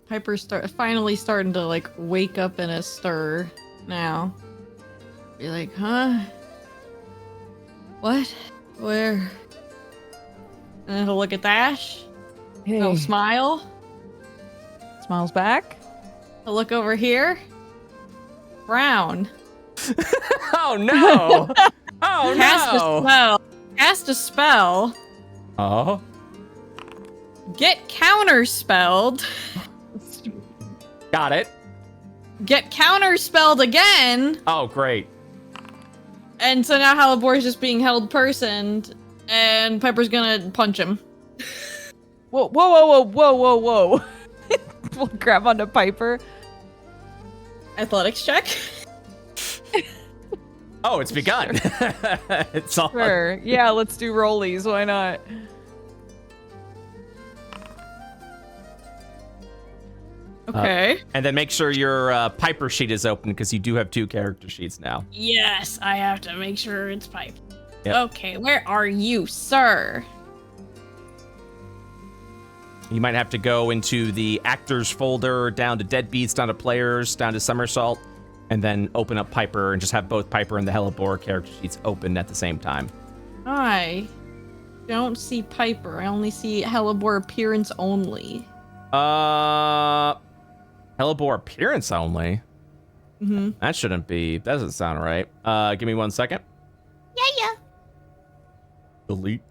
Piper's finally starting to like wake up in a stir now. Be like, huh? What? Where? And he'll look at Dash. Hey. He'll smile. Smiles back. He'll look over here. Brown. Oh no! Oh Cast a no! spell. Cast a spell. Oh. Get counterspelled. Got it. Get counterspelled again. Oh, great. And so now Hellebore's just being held personed, and Piper's gonna punch him. Whoa. We'll grab onto Piper. Athletics check. Oh, it's begun. It's all. Sure. Yeah, let's do rollies. Why not? Okay. And then make sure your Piper sheet is open because you do have 2 character sheets now. Yes, I have to make sure it's Piper. Yep. Okay, where are you, sir? You might have to go into the actors folder, down to Deadbeats, down to players, down to SummersSalt, and then open up Piper and just have both Piper and the Hellebore character sheets open at the same time. I don't see Piper. I only see Hellebore appearance only. Hellebore appearance only? Mm-hmm. That shouldn't be. That doesn't sound right. Give me 1 second. Yeah. Delete.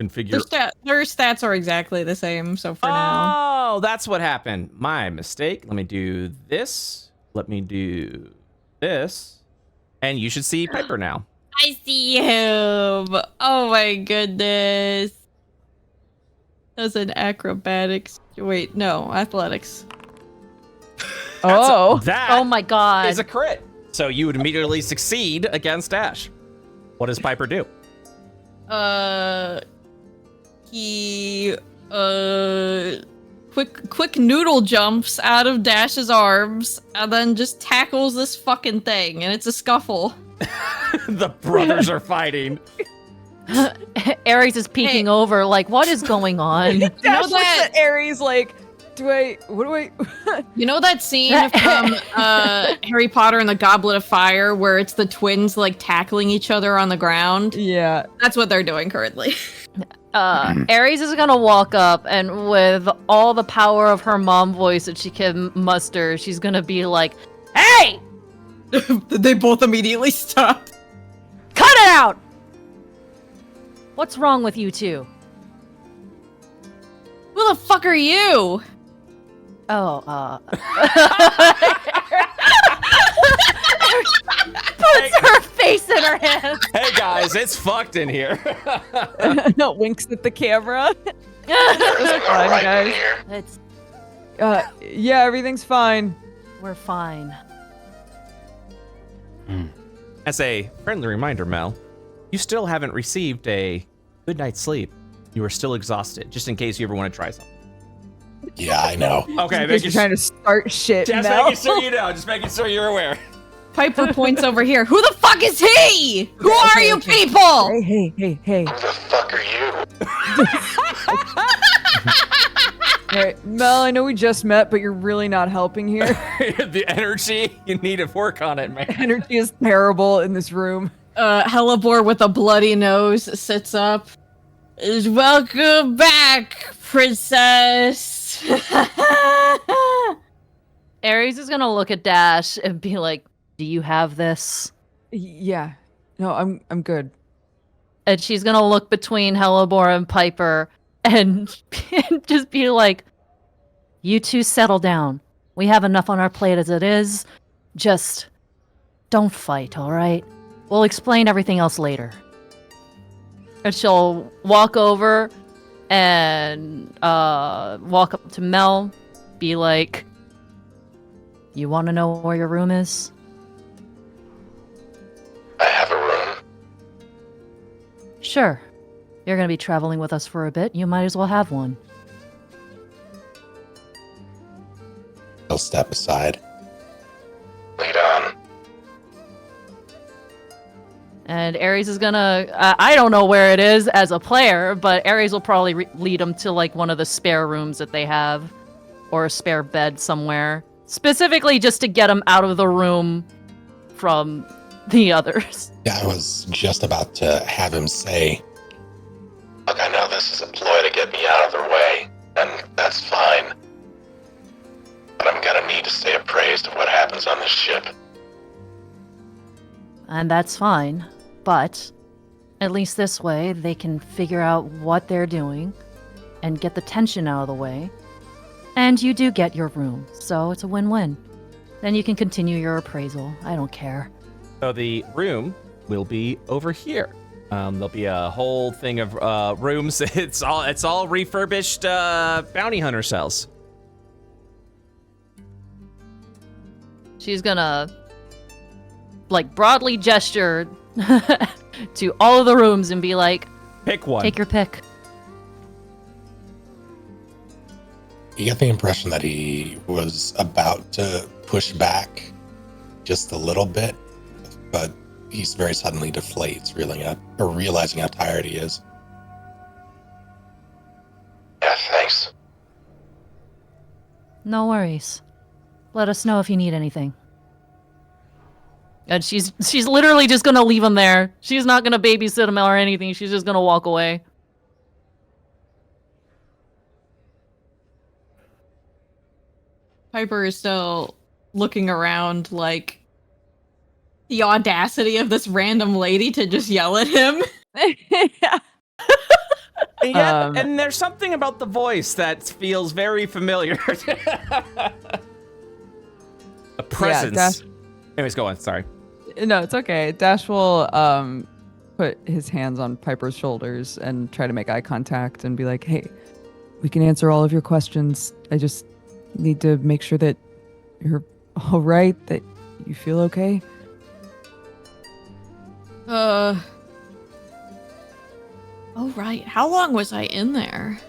Configure. Their stats are exactly the same, so for now. Oh, that's what happened. My mistake. Let me do this. Let me do this. And you should see Piper now. I see him. Oh my goodness. As an acrobatics. Wait, no, athletics. Oh. That Oh my god. is a crit. So you would immediately succeed against Dash. What does Piper do? He quick noodle jumps out of Dash's arms and then just tackles this fucking thing, and it's a scuffle. The brothers are fighting. Ares is peeking over, like, what is going on? Dash looks at Ares like, what do I? You know that scene from Harry Potter and the Goblet of Fire where it's the twins like tackling each other on the ground? Yeah. That's what they're doing currently. Ares is gonna walk up, and with all the power of her mom voice that she can muster, she's gonna be like, "Hey! They both immediately stop. Cut it out! What's wrong with you two?" Who the fuck are you? Oh, puts her face in her hand. Hey guys, it's fucked in here. Winks at the camera. Everything all fine, right guys. in here? It's Yeah, everything's fine. we're fine. As a friendly reminder, Mel, you still haven't received a good night's sleep. You are still exhausted, just in case you ever want to try something. Yeah, I know. Okay, You're trying to start shit, just Mel. making sure you know. Just making sure you're aware. Piper points over here. Who the fuck is he? Who are you people? Hey. Who the fuck are you? All right, Mel, I know we just met, but you're really not helping here. The energy, you need to work on it, man. Energy is terrible in this room. Hellebore with a bloody nose sits up. Welcome back, princess. Ares is gonna look at Dash and be like, "Do you have this?" Yeah. No, I'm good. And she's gonna look between Hellebore and Piper and just be like, "You two settle down. We have enough on our plate as it is. Just don't fight, all right? We'll explain everything else later." And she'll walk over and walk up to Mel, be like, "You want to know where your room is?" I have a room. "Sure. You're going to be traveling with us for a bit. You might as well have one." I'll step aside. Lead on. And Ares is gonna, I don't know where it is as a player, but Ares will probably lead him to like one of the spare rooms that they have, or a spare bed somewhere, specifically just to get him out of the room from the others. Yeah, I was just about to have him say, "Look, I know this is a ploy to get me out of their way, and that's fine. But I'm gonna need to stay appraised of what happens on this ship." And that's fine, but at least this way they can figure out what they're doing and get the tension out of the way. And you do get your room, so it's a win-win. Then you can continue your appraisal. I don't care. So the room will be over here. There'll be a whole thing of rooms. It's all refurbished bounty hunter cells. She's gonna like broadly gesture to all of the rooms and be like, Pick one. "Take your pick." You get the impression that he was about to push back just a little bit, but he's very suddenly deflates, realizing how tired he is. Yeah, thanks. "No worries. Let us know if you need anything." And she's literally just gonna leave him there. She's not gonna babysit him or anything. She's just gonna walk away. Piper is still looking around like the audacity of this random lady to just yell at him. Yeah, and there's something about the voice that feels very familiar. A presence. Dash- Anyways, go on. Sorry. No, it's okay. Dash will put his hands on Piper's shoulders and try to make eye contact and be like, "Hey, We can answer all of your questions. I just need to make sure that you're all right, that you feel okay. Oh, right. How long was I in there?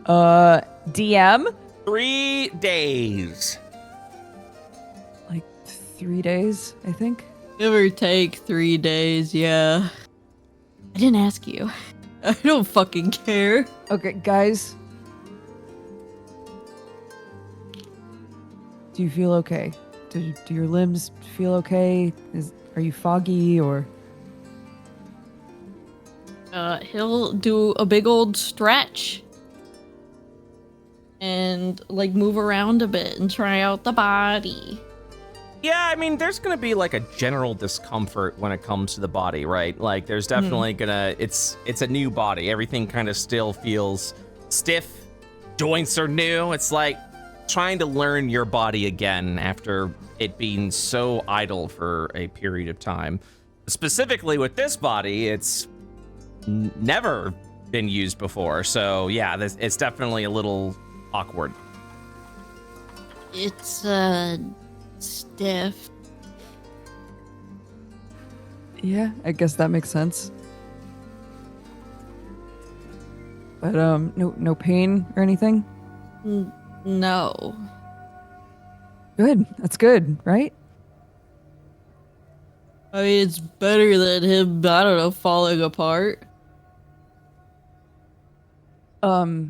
DM? 3 days. Like 3 days, I think. Give or take 3 days, yeah. I didn't ask you. I don't fucking care. Okay, guys. Do you feel okay? Do your limbs feel okay? Are you foggy or? He'll do a big old stretch. And, like, move around a bit and try out the body. Yeah, I mean, there's gonna be like a general discomfort when it comes to the body, right? Like, there's definitely gonna, it's a new body. Everything kind of still feels stiff. Joints are new. It's like trying to learn your body again after it being so idle for a period of time. Specifically with this body, it's never been used before. So yeah, it's definitely a little awkward. It's, stiff. Yeah, I guess that makes sense. But no pain or anything? No. Good. That's good, right? I mean, it's better than him, I don't know, falling apart. That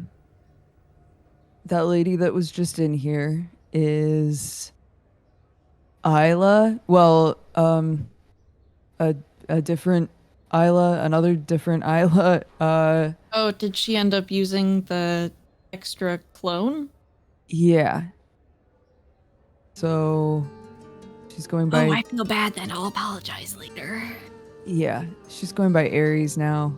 lady that was just in here is Isla. Well, a different Isla, another different Isla. Oh, did she end up using the extra clone? Yeah. So she's going by. Oh, I feel bad then. I'll apologize later. Yeah, she's going by Aries now.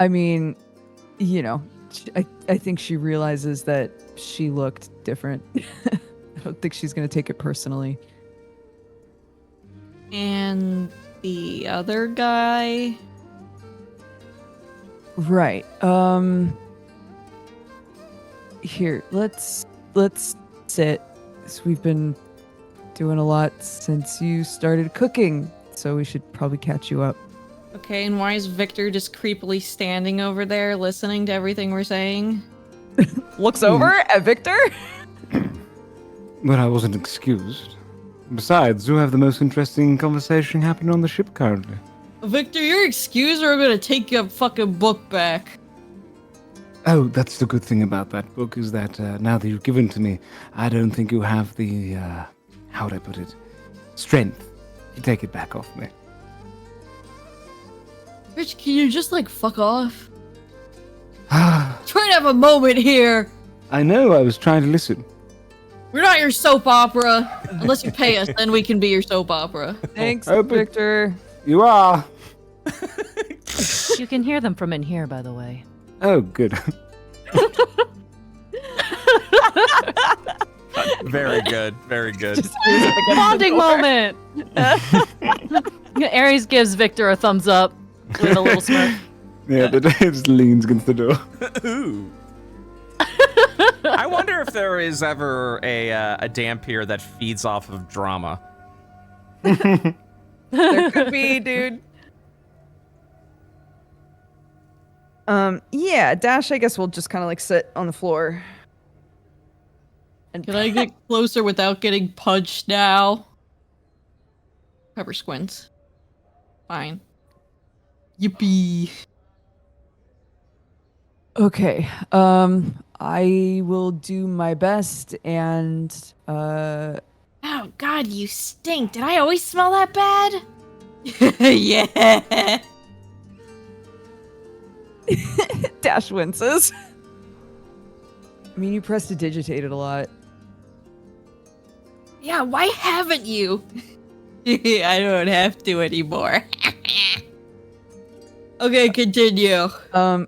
I mean, you know, I think she realizes that she looked different. I don't think she's gonna take it personally. And the other guy? Right. Here, let's sit. 'Cause we've been doing a lot since you started cooking, so we should probably catch you up. Okay, and why is Victor just creepily standing over there listening to everything we're saying? Looks over at Victor. But I wasn't excused. Besides, you have the most interesting conversation happening on the ship currently. Victor, you're excused or I'm gonna take your fucking book back. Oh, that's the good thing about that book, is that now that you've given it to me, I don't think you have the, how would I put it, strength to take it back off me. Rich, can you just, like, fuck off? Try to have a moment here. I know, I was trying to listen. We're not your soap opera. Unless you pay us, then we can be your soap opera. Thanks, Oh, but- Victor. You are! You can hear them from in here, by the way. Oh, good. Very good, very good. Bonding moment! Aries gives Victor a thumbs up with a little smirk. Yeah, the just leans against the door. Ooh. I wonder if there is ever a Dampier that feeds off of drama. There could be, dude. Yeah, Dash, I guess we'll just kind of like sit on the floor. And Can I get closer without getting punched now? Pepper squints. Fine. Yippee. Okay. I will do my best and Oh God, you stink. Did I always smell that bad? Yeah. Dash winces. I mean, you prestidigitated a lot. Yeah, why haven't you? I don't have to anymore. Okay, continue.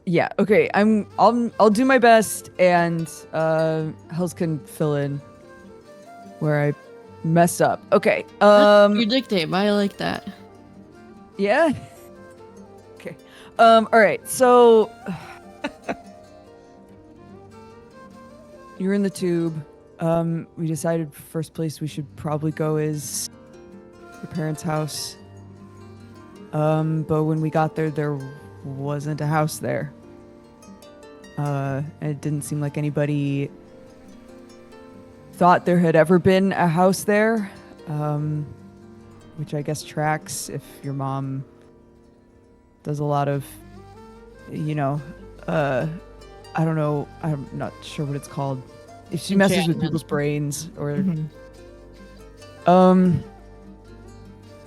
Yeah, okay. I'll do my best and Hells can fill in where I messed up. Okay. Your nickname, I like that. Yeah. Okay. All right. So you're in the tube. We decided first place we should probably go is your parents' house. But when we got there wasn't a house there. And it didn't seem like anybody thought there had ever been a house there. Which I guess tracks if your mom does a lot of, I don't know, I'm not sure what it's called. If she messes with people's brains or,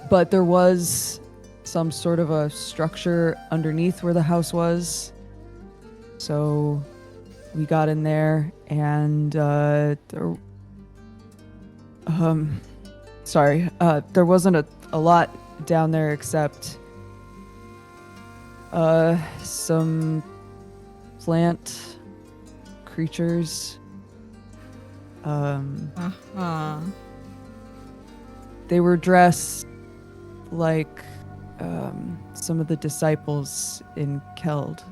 but there was some sort of a structure underneath where the house was. So we got in there and, there wasn't a lot down there except some plant creatures. They were dressed like some of the disciples in Keld.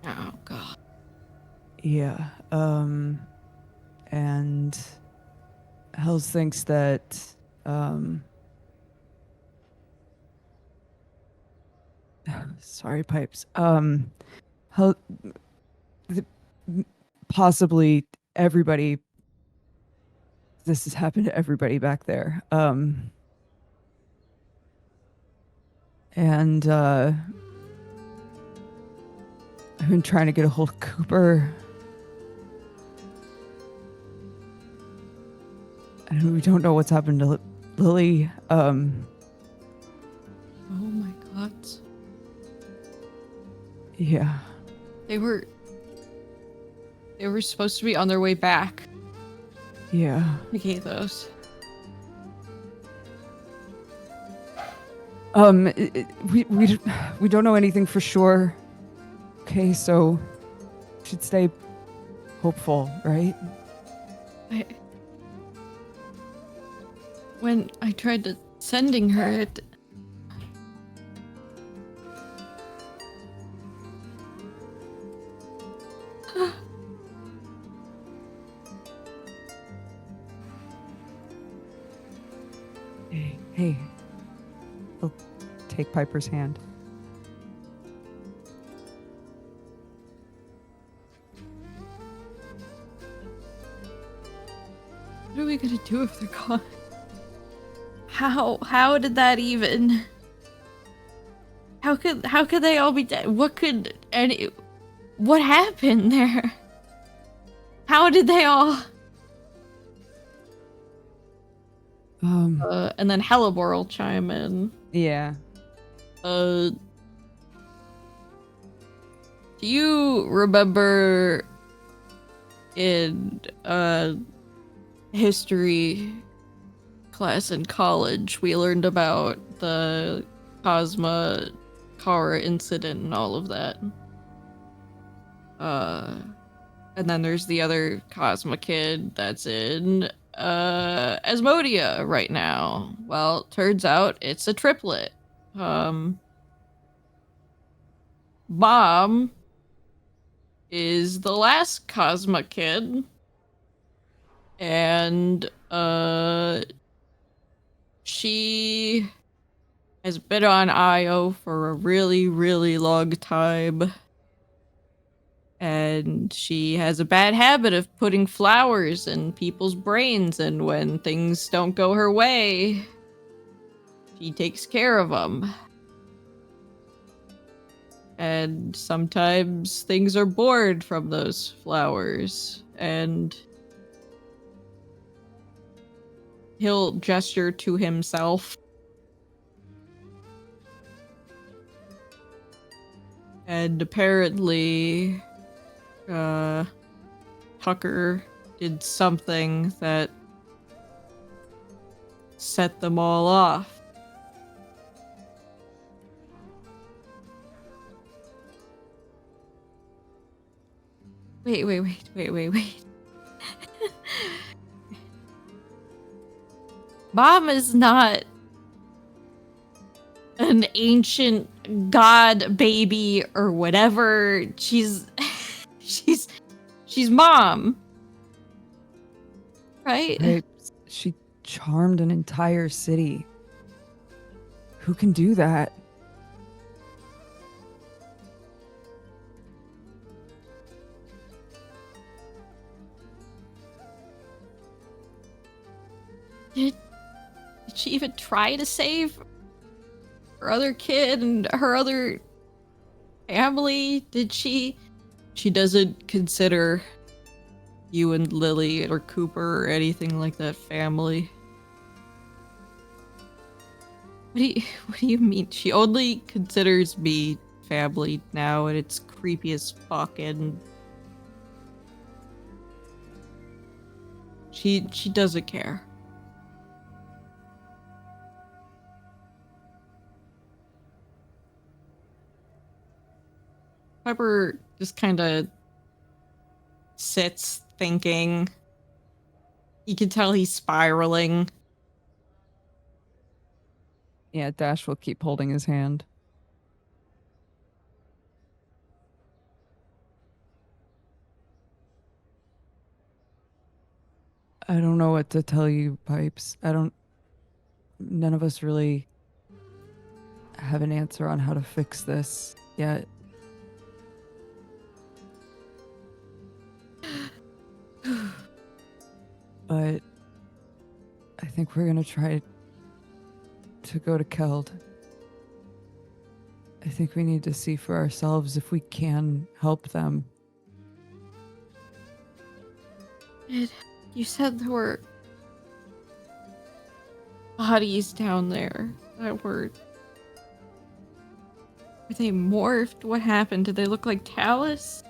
Oh god. Yeah. And Hells thinks that sorry, Pipes. Possibly everybody. This has happened to everybody back there. And I've been trying to get a hold of Cooper. And we don't know what's happened to Lily. Oh my god. Yeah. They were supposed to be on their way back. Yeah. Okay, those. We don't know anything for sure. Okay, so we should stay hopeful, right? When I tried to sending her, it... Hey. I'll take Piper's hand. What are we gonna do if they're gone? How did that even... How could they all be dead? What happened there? How did they all... and then Hellebore will chime in. Yeah. Do you remember in history class in college we learned about the Cosma Kara incident and all of that? And then there's the other Cosma kid that's in Asmodia right now. Well, turns out it's a triplet. Mom is the last Cosma kid, and she has been on Io for a really, really long time. And she has a bad habit of putting flowers in people's brains, and when things don't go her way, she takes care of them. And sometimes things are born from those flowers, and he'll gesture to himself. And apparently... Tucker did something that set them all off. Wait. Mom is not an ancient god baby or whatever. She's mom. Right? Right. She charmed an entire city. Who can do that? Did she even try to save her other kid and her other family? Did she? She doesn't consider you and Lily or Cooper or anything like that family. What do you mean? She only considers me family now, and it's creepy as fuck, and she doesn't care. Pepper just kind of sits thinking. You can tell he's spiraling. Yeah, Dash will keep holding his hand. I don't know what to tell you, Pipes. None of us really have an answer on how to fix this yet. But I think we're gonna try to go to Keld. I think we need to see for ourselves if we can help them. You said there were bodies down there that were they morphed? What happened? Did they look like Talus?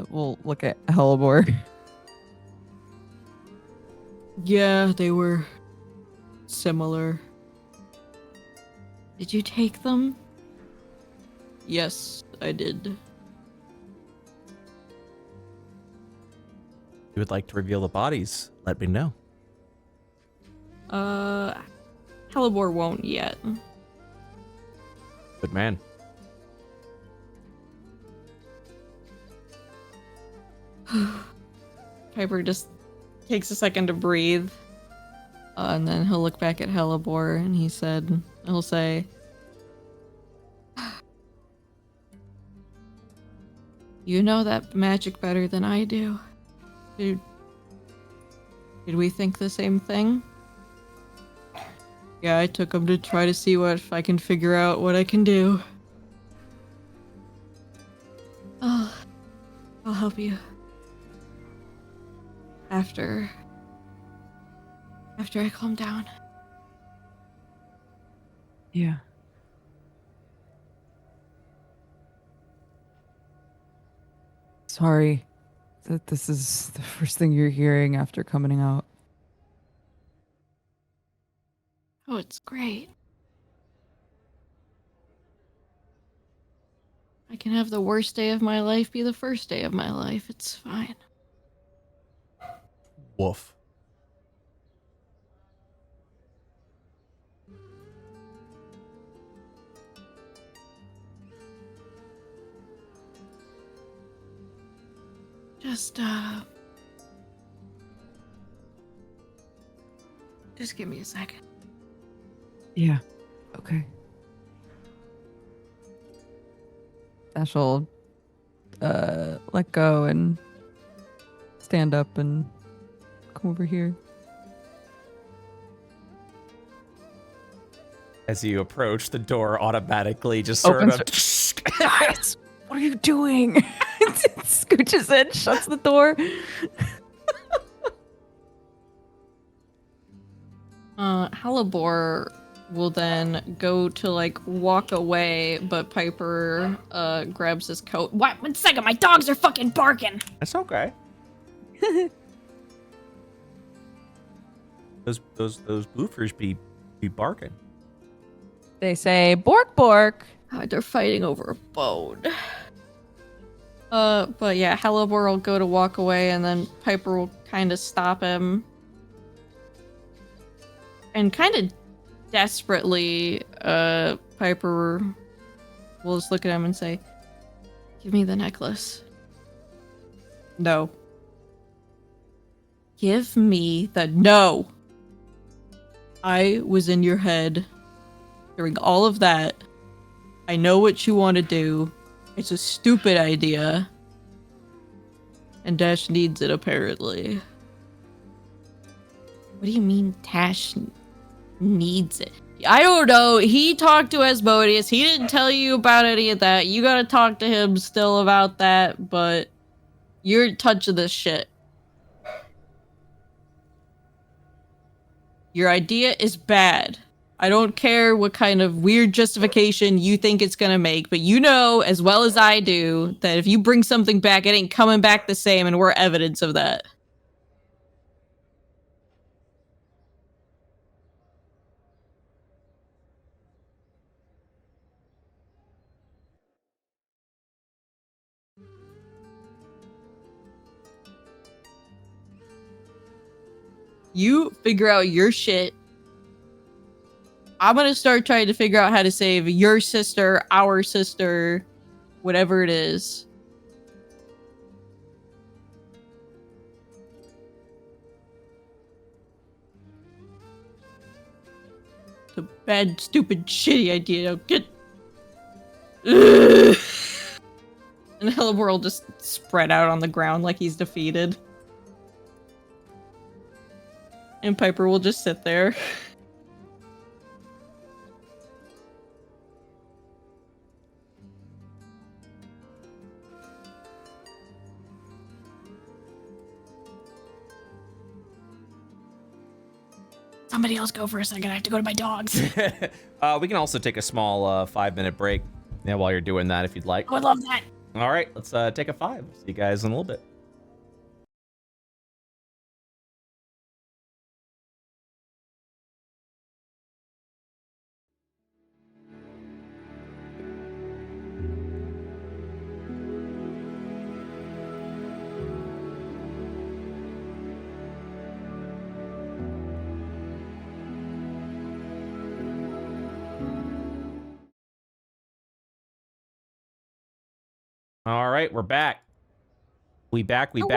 We'll look at Hellebore. Yeah, they were similar. Did you take them? Yes, I did. You would like to reveal the bodies? Let me know. Hellebore won't yet. Good man. Piper just takes a second to breathe. And then he'll look back at Hellebore and he'll say, "You know that magic better than I do. Did we think the same thing?" Yeah, I took him to try to see if I can figure out what I can do. I'll help you. After I calm down. Yeah. Sorry that this is the first thing you're hearing after coming out. Oh, it's great. I can have the worst day of my life be the first day of my life. It's fine. Woof. Just give me a second. Yeah. Okay. Dash will let go and stand up and come over here. As you approach, the door automatically just sort Opens of... Guys, what are you doing? Scooches in, shuts the door. Hellebore will then go to walk away, but Piper grabs his coat. What? 1 second, my dogs are fucking barking. That's okay. Those boofers be barking. They say, bork, bork. They're fighting over a bone. But yeah, Hellebore will go to walk away, and then Piper will kind of stop him. And kind of desperately, Piper will just look at him and say, "Give me the necklace." No. Give me the no. I was in your head during all of that. I know what you want to do. It's a stupid idea. And Dash needs it, apparently. What do you mean Dash needs it? I don't know. He talked to Asmodeus. He didn't tell you about any of that. You gotta talk to him still about that, but you're touching this shit. Your idea is bad. I don't care what kind of weird justification you think it's gonna make, but you know as well as I do that if you bring something back, it ain't coming back the same, and we're evidence of that. You figure out your shit. I'm gonna start trying to figure out how to save your sister, our sister, whatever it is. It's a bad, stupid, shitty idea. Now get. Ugh. And Hellebore will just spread out on the ground like he's defeated. And Piper will just sit there. Somebody else go for a second. I have to go to my dogs. We can also take a small 5-minute break while you're doing that if you'd like. I would love that. All right, let's take a 5. See you guys in a little bit. All right, we're back. We back. Hello.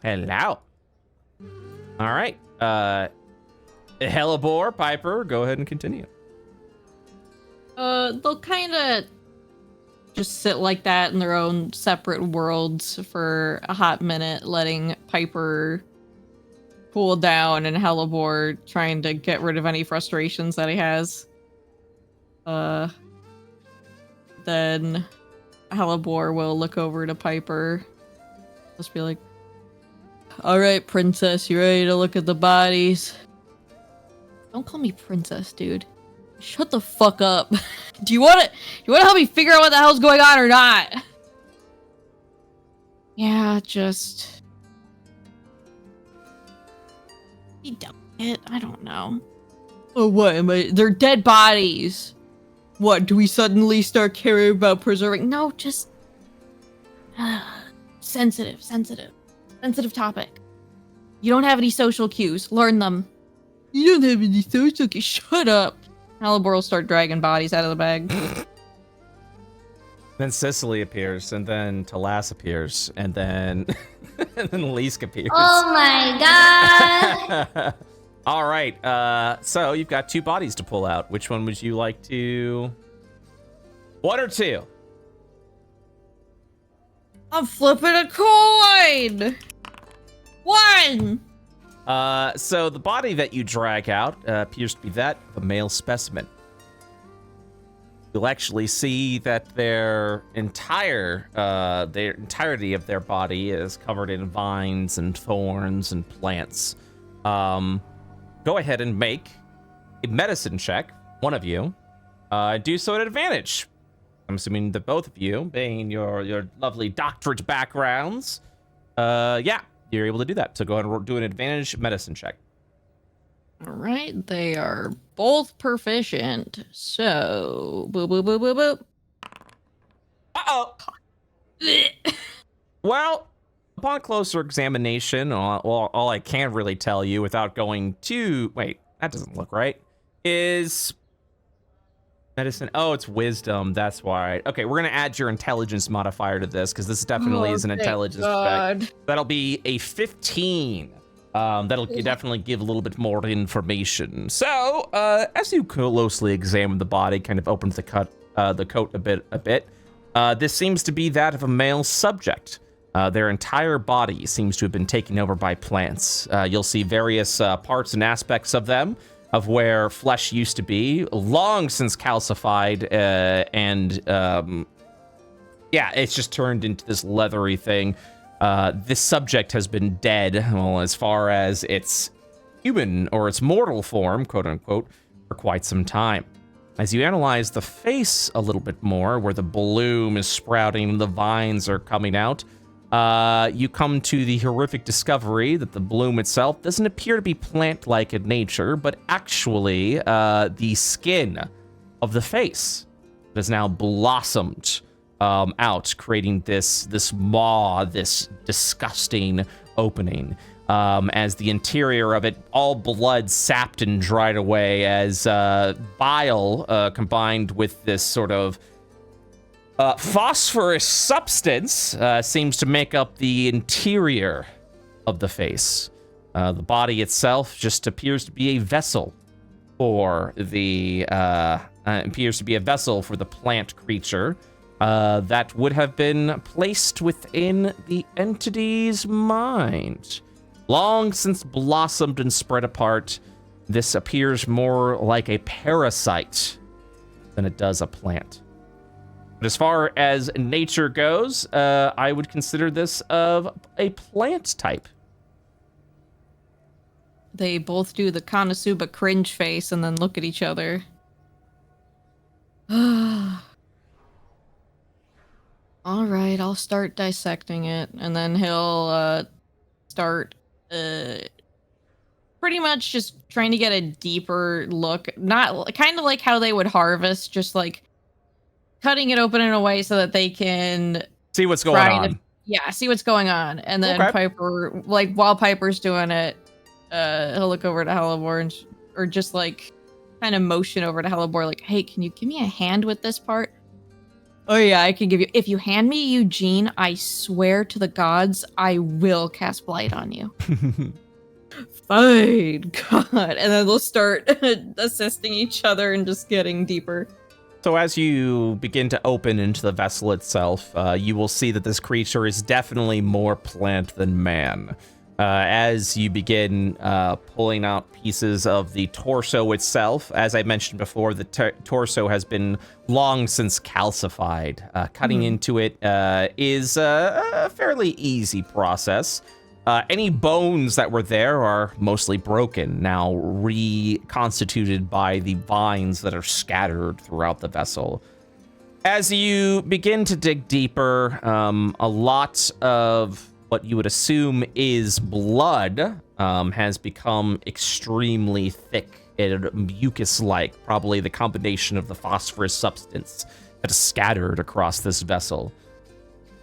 Hello. All right. Hellebore, Piper, go ahead and continue. They'll kind of just sit like that in their own separate worlds for a hot minute, letting Piper cool down and Hellebore trying to get rid of any frustrations that he has. Then Hellebore will look over to Piper. Just be like, "All right, princess, you ready to look at the bodies?" Don't call me princess, dude. Shut the fuck up. Do you want to help me figure out what the hell's going on or not? Yeah, just be done with it. I don't know. Oh, what am I? They're dead bodies. What, do we suddenly start caring about preserving? No, just sensitive topic. You don't have any social cues. Learn them. You don't have any social cues. Shut up. Hellebore will start dragging bodies out of the bag. Then Cicely appears, and then Talas appears, and then and then Leask appears. Oh my god! All right, so you've got 2 bodies to pull out. Which one would you like to? 1 or 2? I'm flipping a coin! 1! So the body that you drag out appears to be that of a male specimen. You'll actually see that the entirety of their body is covered in vines and thorns and plants. Go ahead and make a medicine check, one of you. Do so at advantage. I'm assuming that both of you, being your lovely doctorate backgrounds, yeah, you're able to do that. So go ahead and do an advantage medicine check. All right, they are both proficient. So, boop, boop, boop, boop, boop. Uh-oh. Well, upon closer examination, all I can really tell you without going to... Wait, that doesn't look right. Is... medicine. Oh, it's wisdom. That's why. Okay, we're going to add your intelligence modifier to this because this definitely is an intelligence check. That'll be a 15. That'll definitely give a little bit more information. So, as you closely examine the body, kind of opens the coat a bit. This seems to be that of a male subject. Their entire body seems to have been taken over by plants. You'll see various parts and aspects of them, of where flesh used to be, long since calcified, yeah, it's just turned into this leathery thing. This subject has been dead, well, as far as its human or its mortal form, quote unquote, for quite some time. As you analyze the face a little bit more, where the bloom is sprouting and the vines are coming out, you come to the horrific discovery that the bloom itself doesn't appear to be plant-like in nature, but actually the skin of the face has now blossomed out, creating this maw, this disgusting opening. As the interior of it, all blood sapped and dried away, as bile combined with this sort of phosphorus substance seems to make up the interior of the face. The body itself just appears to be a vessel for the plant creature that would have been placed within the entity's mind. Long since blossomed and spread apart, this appears more like a parasite than it does a plant. But as far as nature goes, I would consider this of a plant type. They both do the Konosuba cringe face and then look at each other. All right, I'll start dissecting it, and then he'll start pretty much just trying to get a deeper look. Not kind of like how they would harvest, just like cutting it open in a way so that they can see what's going on. See what's going on. And then Piper, like while Piper's doing it, he'll look over to Hellebore or just like kind of motion over to Hellebore, like, hey, can you give me a hand with this part? Oh yeah, I can give you. If you hand me Eugene, I swear to the gods, I will cast Blight on you. Fine, God. And then they'll start assisting each other and just getting deeper. So as you begin to open into the vessel itself, you will see that this creature is definitely more plant than man. As you begin pulling out pieces of the torso itself, as I mentioned before, the torso has been long since calcified. Cutting into it is a fairly easy process. Any bones that were there are mostly broken, now reconstituted by the vines that are scattered throughout the vessel. As you begin to dig deeper, a lot of what you would assume is blood has become extremely thick and mucus-like, probably the combination of the phosphorus substance that is scattered across this vessel.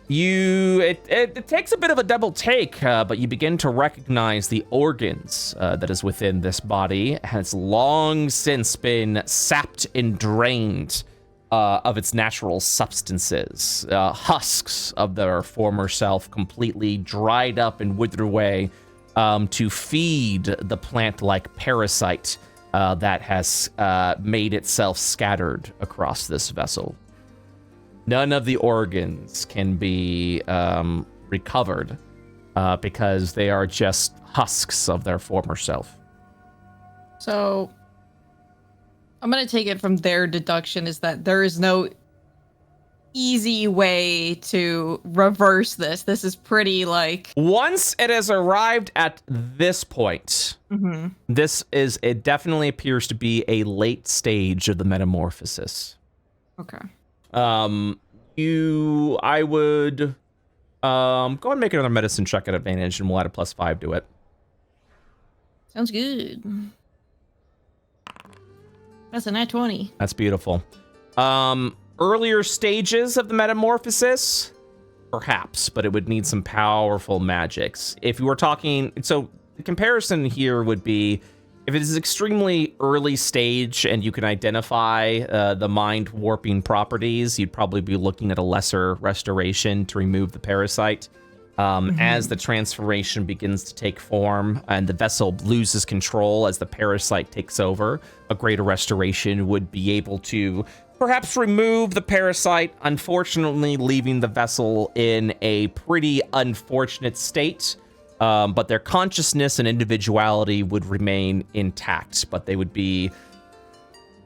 It takes a bit of a double take, but you begin to recognize the organs that is within this body has long since been sapped and drained of its natural substances. Husks of their former self completely dried up and withered away to feed the plant-like parasite that has made itself scattered across this vessel. None of the organs can be recovered because they are just husks of their former self. So I'm going to take it from their deduction is that there is no easy way to reverse this. This is pretty like... Once it has arrived at this point, it definitely appears to be a late stage of the metamorphosis. Okay. I would go and make another medicine check at advantage, and we'll add a +5 to it. Sounds good. That's a nat 20. That's beautiful. earlier stages of the metamorphosis, perhaps, but it would need some powerful magics. If you were talking, so the comparison here would be, if it is extremely early stage and you can identify the mind warping properties, you'd probably be looking at a lesser restoration to remove the parasite. As the transformation begins to take form and the vessel loses control as the parasite takes over, a greater restoration would be able to perhaps remove the parasite, unfortunately leaving the vessel in a pretty unfortunate state. But their consciousness and individuality would remain intact, but they would be,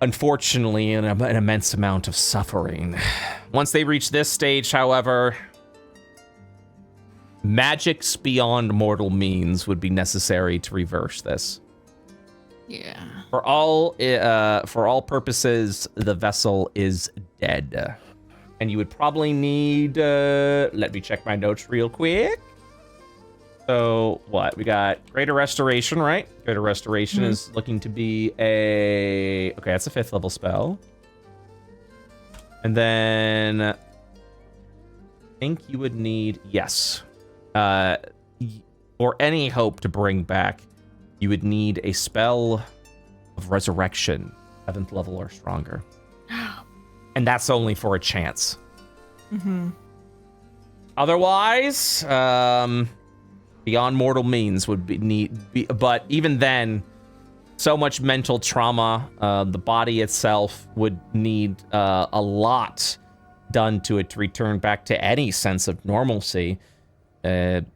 unfortunately, in an immense amount of suffering. Once they reach this stage, however, magics beyond mortal means would be necessary to reverse this. Yeah. For all purposes, the vessel is dead. And you would probably need, let me check my notes real quick. So what? We got Greater Restoration, right? Greater Restoration is looking to be okay, that's a 5th level spell. And then I think you would need, yes. For any hope to bring back, you would need a spell of resurrection, 7th level or stronger. And that's only for a chance. Otherwise, beyond mortal means would be but even then, so much mental trauma, the body itself would need a lot done to it to return back to any sense of normalcy. The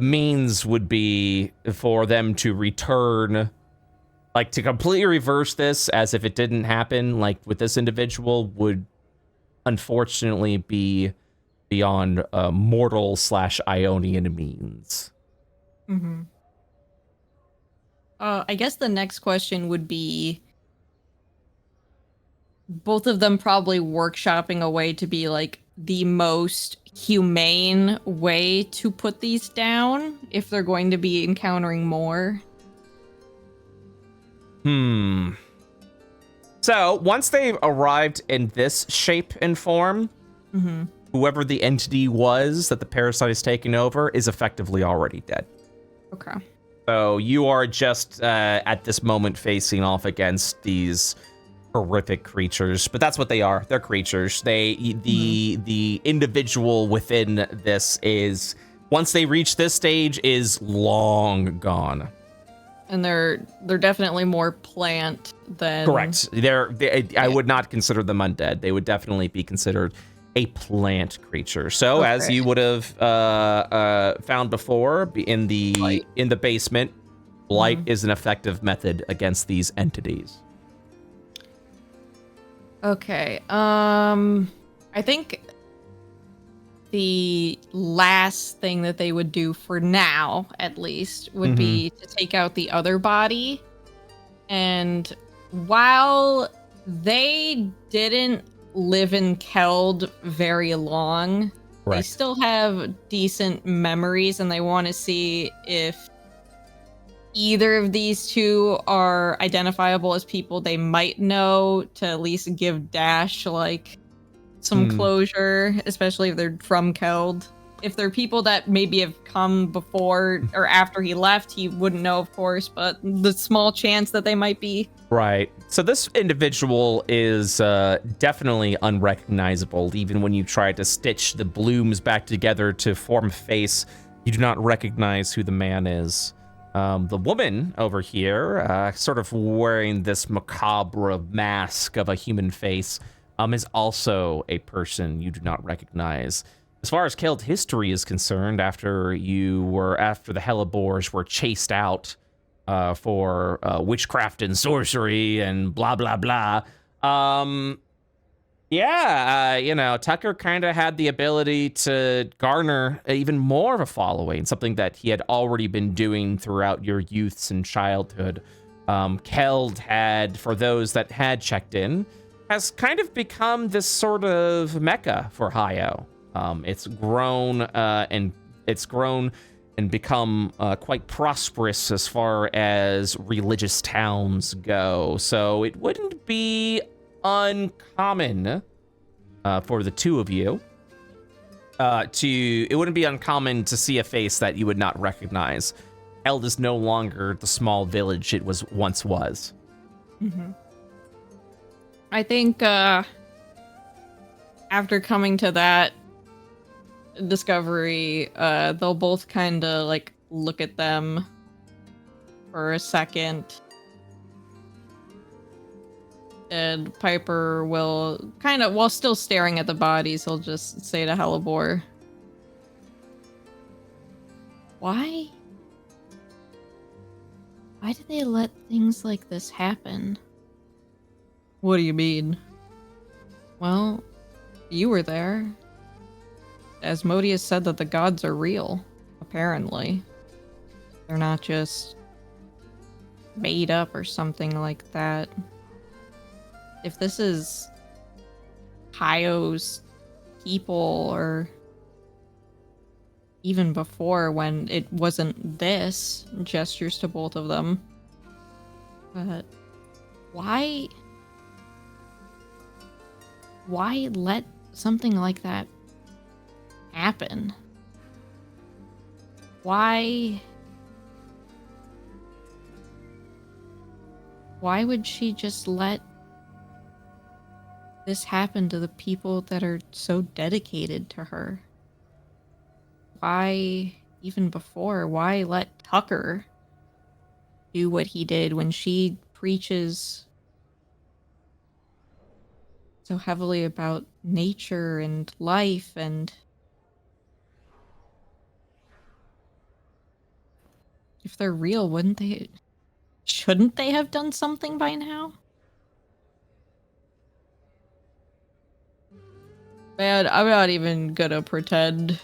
means would be for them to return, like to completely reverse this as if it didn't happen, like with this individual, would unfortunately be beyond mortal/Ionian means. I guess the next question would be, both of them probably workshopping a way to be like the most humane way to put these down if they're going to be encountering more. So once they've arrived in this shape and form, whoever the entity was that the parasite is taking over is effectively already dead. Okay. So you are just at this moment facing off against these horrific creatures, but that's what they are. They're creatures. The individual within this is, once they reach this stage, is long gone. And they're definitely more plant than... Correct. I would not consider them undead. They would definitely be considered a plant creature. So as you would have found before in the basement, blight is an effective method against these entities. Okay. I think the last thing that they would do for now, at least, would be to take out the other body. And while they didn't live in Keld very long, they still have decent memories, and they want to see if either of these two are identifiable as people they might know, to at least give Dash like some closure, especially if they're from Keld. If they're people that maybe have come before or after he left, he wouldn't know, of course, but the small chance that they might be. Right. So this individual is definitely unrecognizable. Even when you try to stitch the blooms back together to form a face, you do not recognize who the man is. The woman over here, sort of wearing this macabre mask of a human face, is also a person you do not recognize. As far as Keld history is concerned, after the Hellebores were chased out for witchcraft and sorcery and blah blah blah, Tucker kind of had the ability to garner even more of a following, something that he had already been doing throughout your youths and childhood. Keld had, for those that had checked in, has kind of become this sort of mecca for Hio. It's grown and become quite prosperous as far as religious towns go. So it wouldn't be uncommon for the two of you. It wouldn't be uncommon to see a face that you would not recognize. Held is no longer the small village it once was. Mm-hmm. I think after coming to that discovery, they'll both kind of like look at them for a second. And Piper will kind of, while still staring at the bodies, he'll just say to Hellebore, Why did they let things like this happen? What do you mean? Well, you were there. Asmodeus said that the gods are real, apparently. They're not just made up or something like that. If this is Hio's people, or even before when it wasn't this, gestures to both of them. But why let something like that happen? Why would she just let this happen to the people that are so dedicated to her? Why, even before, why let Tucker do what he did when she preaches so heavily about nature and life? And if they're real, shouldn't they have done something by now? Man, I'm not even gonna pretend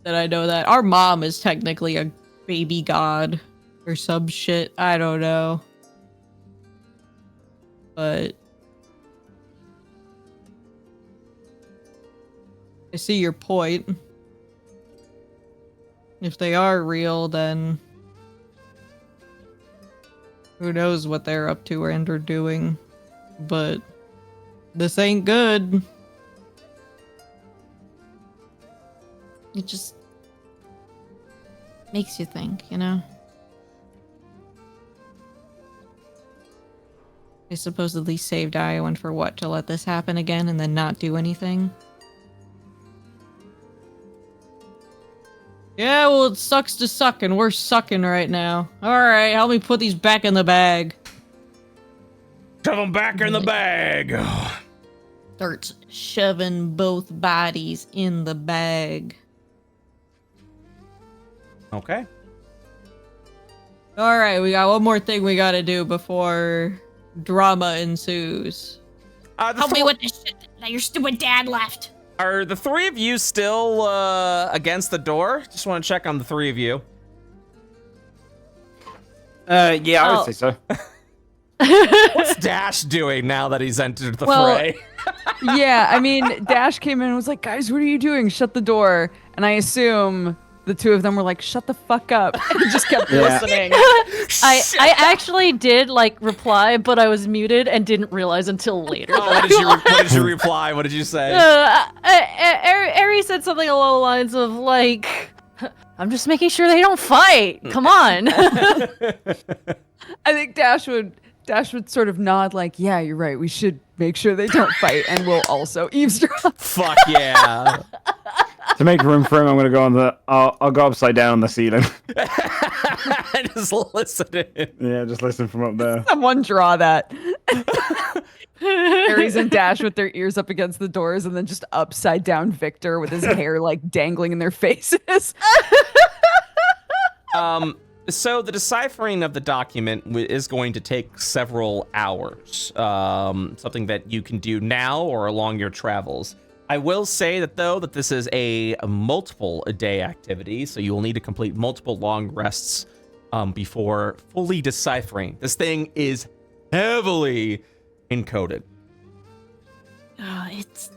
that I know that. Our mom is technically a baby god or some shit. I don't know. But I see your point. If they are real, then who knows what they're up to and are doing. But this ain't good. It just makes you think, you know? They supposedly saved Iowan for what? To let this happen again and then not do anything? Yeah, well, it sucks to suck, and we're sucking right now. Alright, help me put these back in the bag. Shove them back in the bag. Starts shoving both bodies in the bag. Okay. Alright, we got one more thing we gotta do before drama ensues. Help me with the shit that your stupid dad left. Are the three of you still against the door? Just want to check on the three of you. Yeah, I would say so. What's Dash doing now that he's entered the fray? Yeah, I mean, Dash came in and was like, guys, what are you doing? Shut the door. And I assume the two of them were like, shut the fuck up. And just kept listening. I actually did like reply, but I was muted and didn't realize until later. Oh, what did you reply? What did you say? Ari said something along the lines of like, I'm just making sure they don't fight. Come on. I think Dash would sort of nod like, yeah, you're right. We should make sure they don't fight, and we'll also eavesdrop. Fuck yeah. To make room for him, I'm gonna go I'll go upside down on the ceiling. Just listen in. Yeah, just listen from up there. Someone draw that. Aries and Dash with their ears up against the doors, and then just upside down Victor with his hair like dangling in their faces. So the deciphering of the document is going to take several hours. Something that you can do now or along your travels. I will say that this is a multiple day activity, so you will need to complete multiple long rests before fully deciphering. This thing is heavily encoded. It's.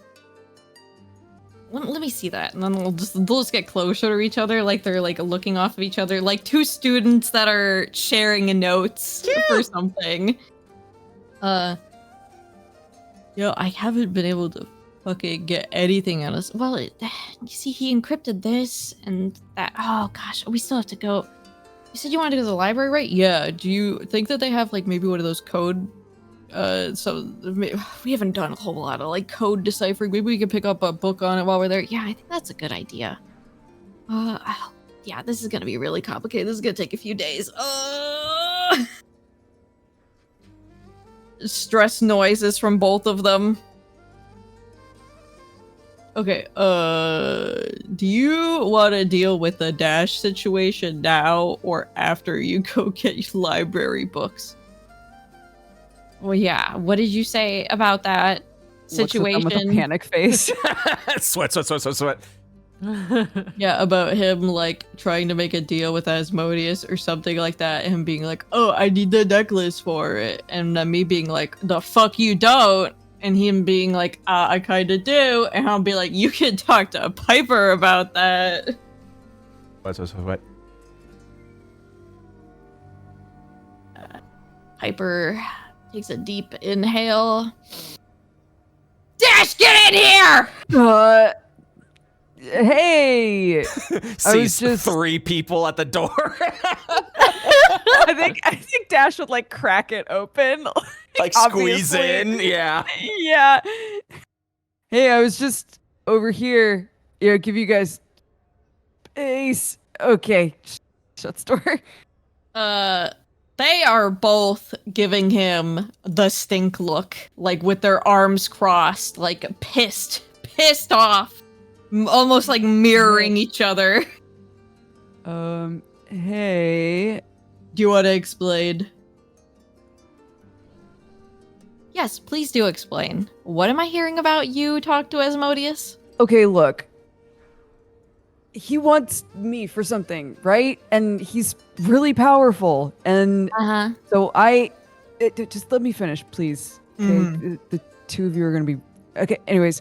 Let me see that, and then they'll just get closer to each other, like they're like looking off of each other, like two students that are sharing notes for something. I haven't been able to fucking get anything out of us. Well, you see, he encrypted this and that. Oh gosh, we still have to go. You said you wanted to go to the library, right? Yeah. Do you think that they have like maybe one of those code? So we haven't done a whole lot of like code deciphering. Maybe we can pick up a book on it while we're there. Yeah, I think that's a good idea. Yeah, this is gonna be really complicated. This is gonna take a few days. Stress noises from both of them. Okay, do you want to deal with the Dash situation now or after you go get library books? Well, yeah, what did you say about that situation? With a panic face. Sweat. Yeah, about him, like, trying to make a deal with Asmodeus or something like that, and him being like, oh, I need the necklace for it, and me being like, the fuck you don't, and him being like, I kinda do, and I'll be like, you can talk to Piper about that. What? Piper takes a deep inhale. Dash, get in here! Hey! Sees just 3 people at the door. I think Dash would like crack it open. Like squeeze in, yeah. Yeah. Hey, I was just over here. Yeah, give you guys space. Okay. Shut the door. They are both giving him the stink look, like with their arms crossed, like pissed off. Almost like mirroring each other. Hey. Do you want to explain? Yes, please do explain. What am I hearing about you talk to Asmodeus? Okay, look. He wants me for something, right? And he's really powerful. And so just let me finish, please. Okay? The two of you are going to be... Okay, anyways.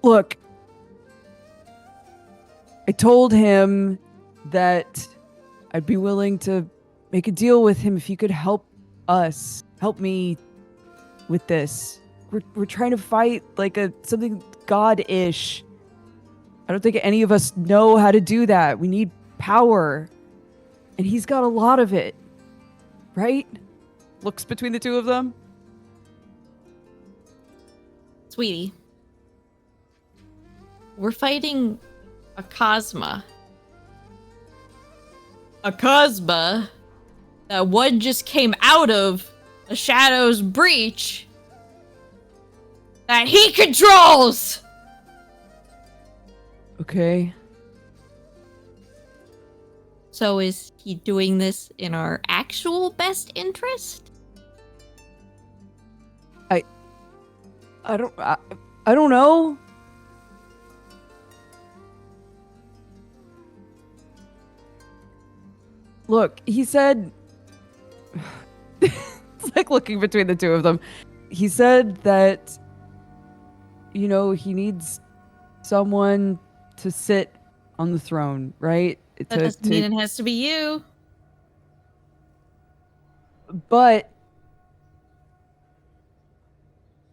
Look. I told him that I'd be willing to make a deal with him if he could help me with this. We're trying to fight like something god-ish. I don't think any of us know how to do that. We need power. And he's got a lot of it. Right? Looks between the two of them. Sweetie. We're fighting a Cosma. A Cosma that one just came out of a Shadow's breach that he controls! Okay. So is he doing this in our actual best interest? I don't know. Look, he said... It's like looking between the two of them. He said that, you know, he needs someone to sit on the throne, right? That doesn't mean it has to be you. But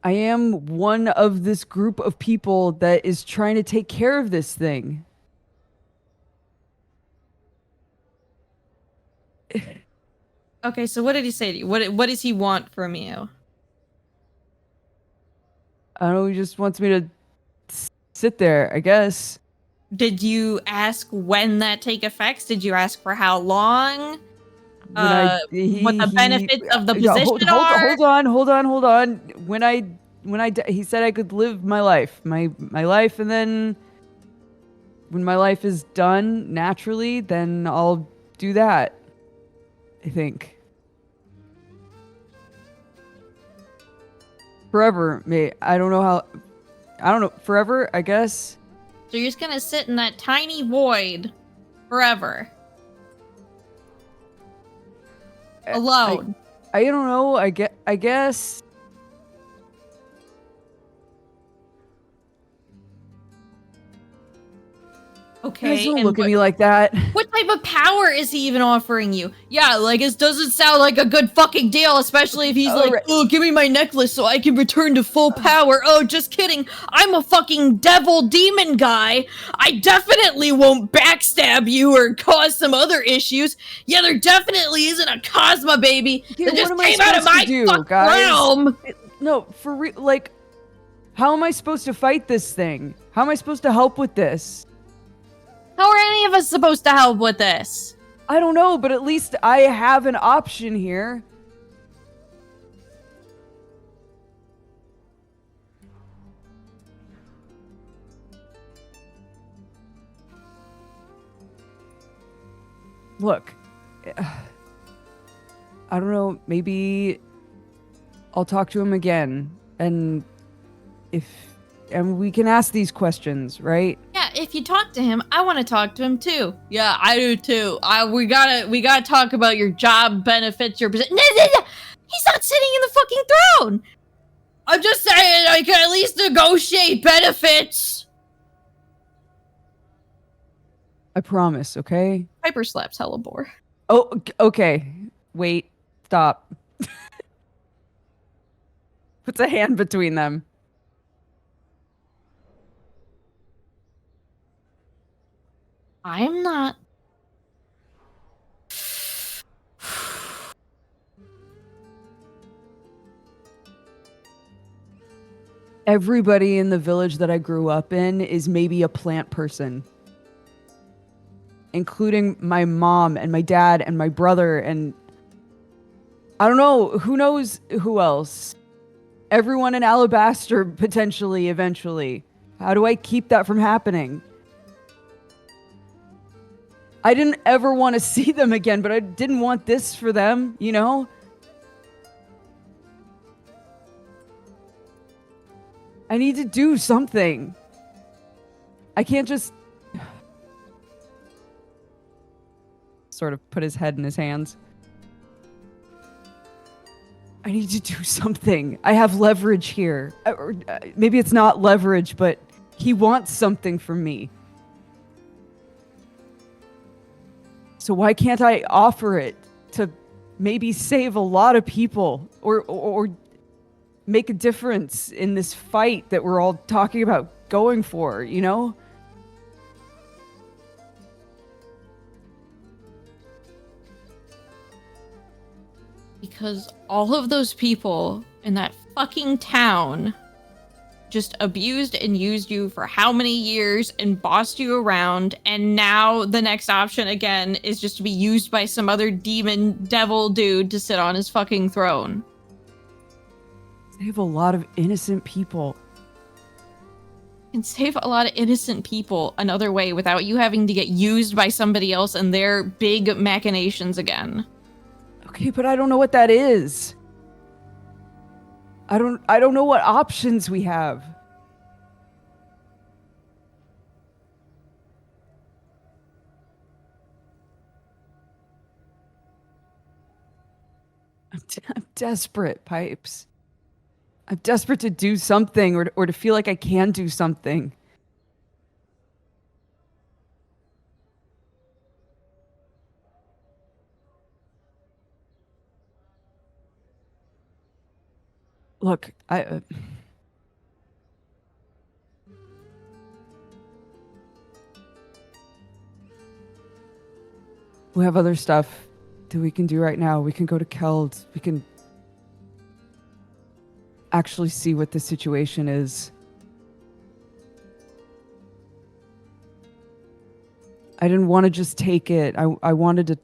I am one of this group of people that is trying to take care of this thing. Okay, so what did he say to you? What does he want from you? I don't know, he just wants me to sit there, I guess. Did you ask when that take effect? Did you ask for how long? What the benefits of the position are? Hold on. He said I could live my life, my life, and then when my life is done naturally, then I'll do that. I think. Forever, mate. I don't know. Forever, I guess. So you're just gonna sit in that tiny void forever. Alone. I don't know. I guess. Okay. Guys, don't look at me like that. What type of power is he even offering you? Yeah, like, it doesn't sound like a good fucking deal, especially if he's like, oh, give me my necklace so I can return to full power. Oh, just kidding. I'm a fucking devil demon guy. I definitely won't backstab you or cause some other issues. Yeah, there definitely isn't a Cosma baby that just came out of my fucking realm. No, for real, like, how am I supposed to fight this thing? How am I supposed to help with this? How are any of us supposed to help with this? I don't know, but at least I have an option here. Look, I don't know, maybe I'll talk to him again, and we can ask these questions, right? Yeah, if you talk to him, I want to talk to him too. Yeah, I do too. We gotta talk about your job benefits, your position. He's not sitting in the fucking throne. I'm just saying I can at least negotiate benefits. I promise, okay? Piper slaps Hellebore. Oh, okay. Wait, stop. Puts a hand between them. I'm not. Everybody in the village that I grew up in is maybe a plant person. Including my mom and my dad and my brother and... I don't know, who knows who else? Everyone in Alabaster, potentially, eventually. How do I keep that from happening? I didn't ever want to see them again, but I didn't want this for them, you know? I need to do something. I can't just... Sort of put his head in his hands. I need to do something. I have leverage here. Or maybe it's not leverage, but he wants something from me. So why can't I offer it to maybe save a lot of people or make a difference in this fight that we're all talking about going for, you know? Because all of those people in that fucking town just abused and used you for how many years and bossed you around, and now the next option again is just to be used by some other demon devil dude to sit on his fucking throne. Save a lot of innocent people. And save a lot of innocent people another way without you having to get used by somebody else and their big machinations again. Okay, but I don't know what that is. I don't know what options we have. I'm desperate, Pipes. I'm desperate to do something or to feel like I can do something. Look, we have other stuff that we can do right now. We can go to Keld. We can actually see what the situation is. I didn't want to just take it. I wanted to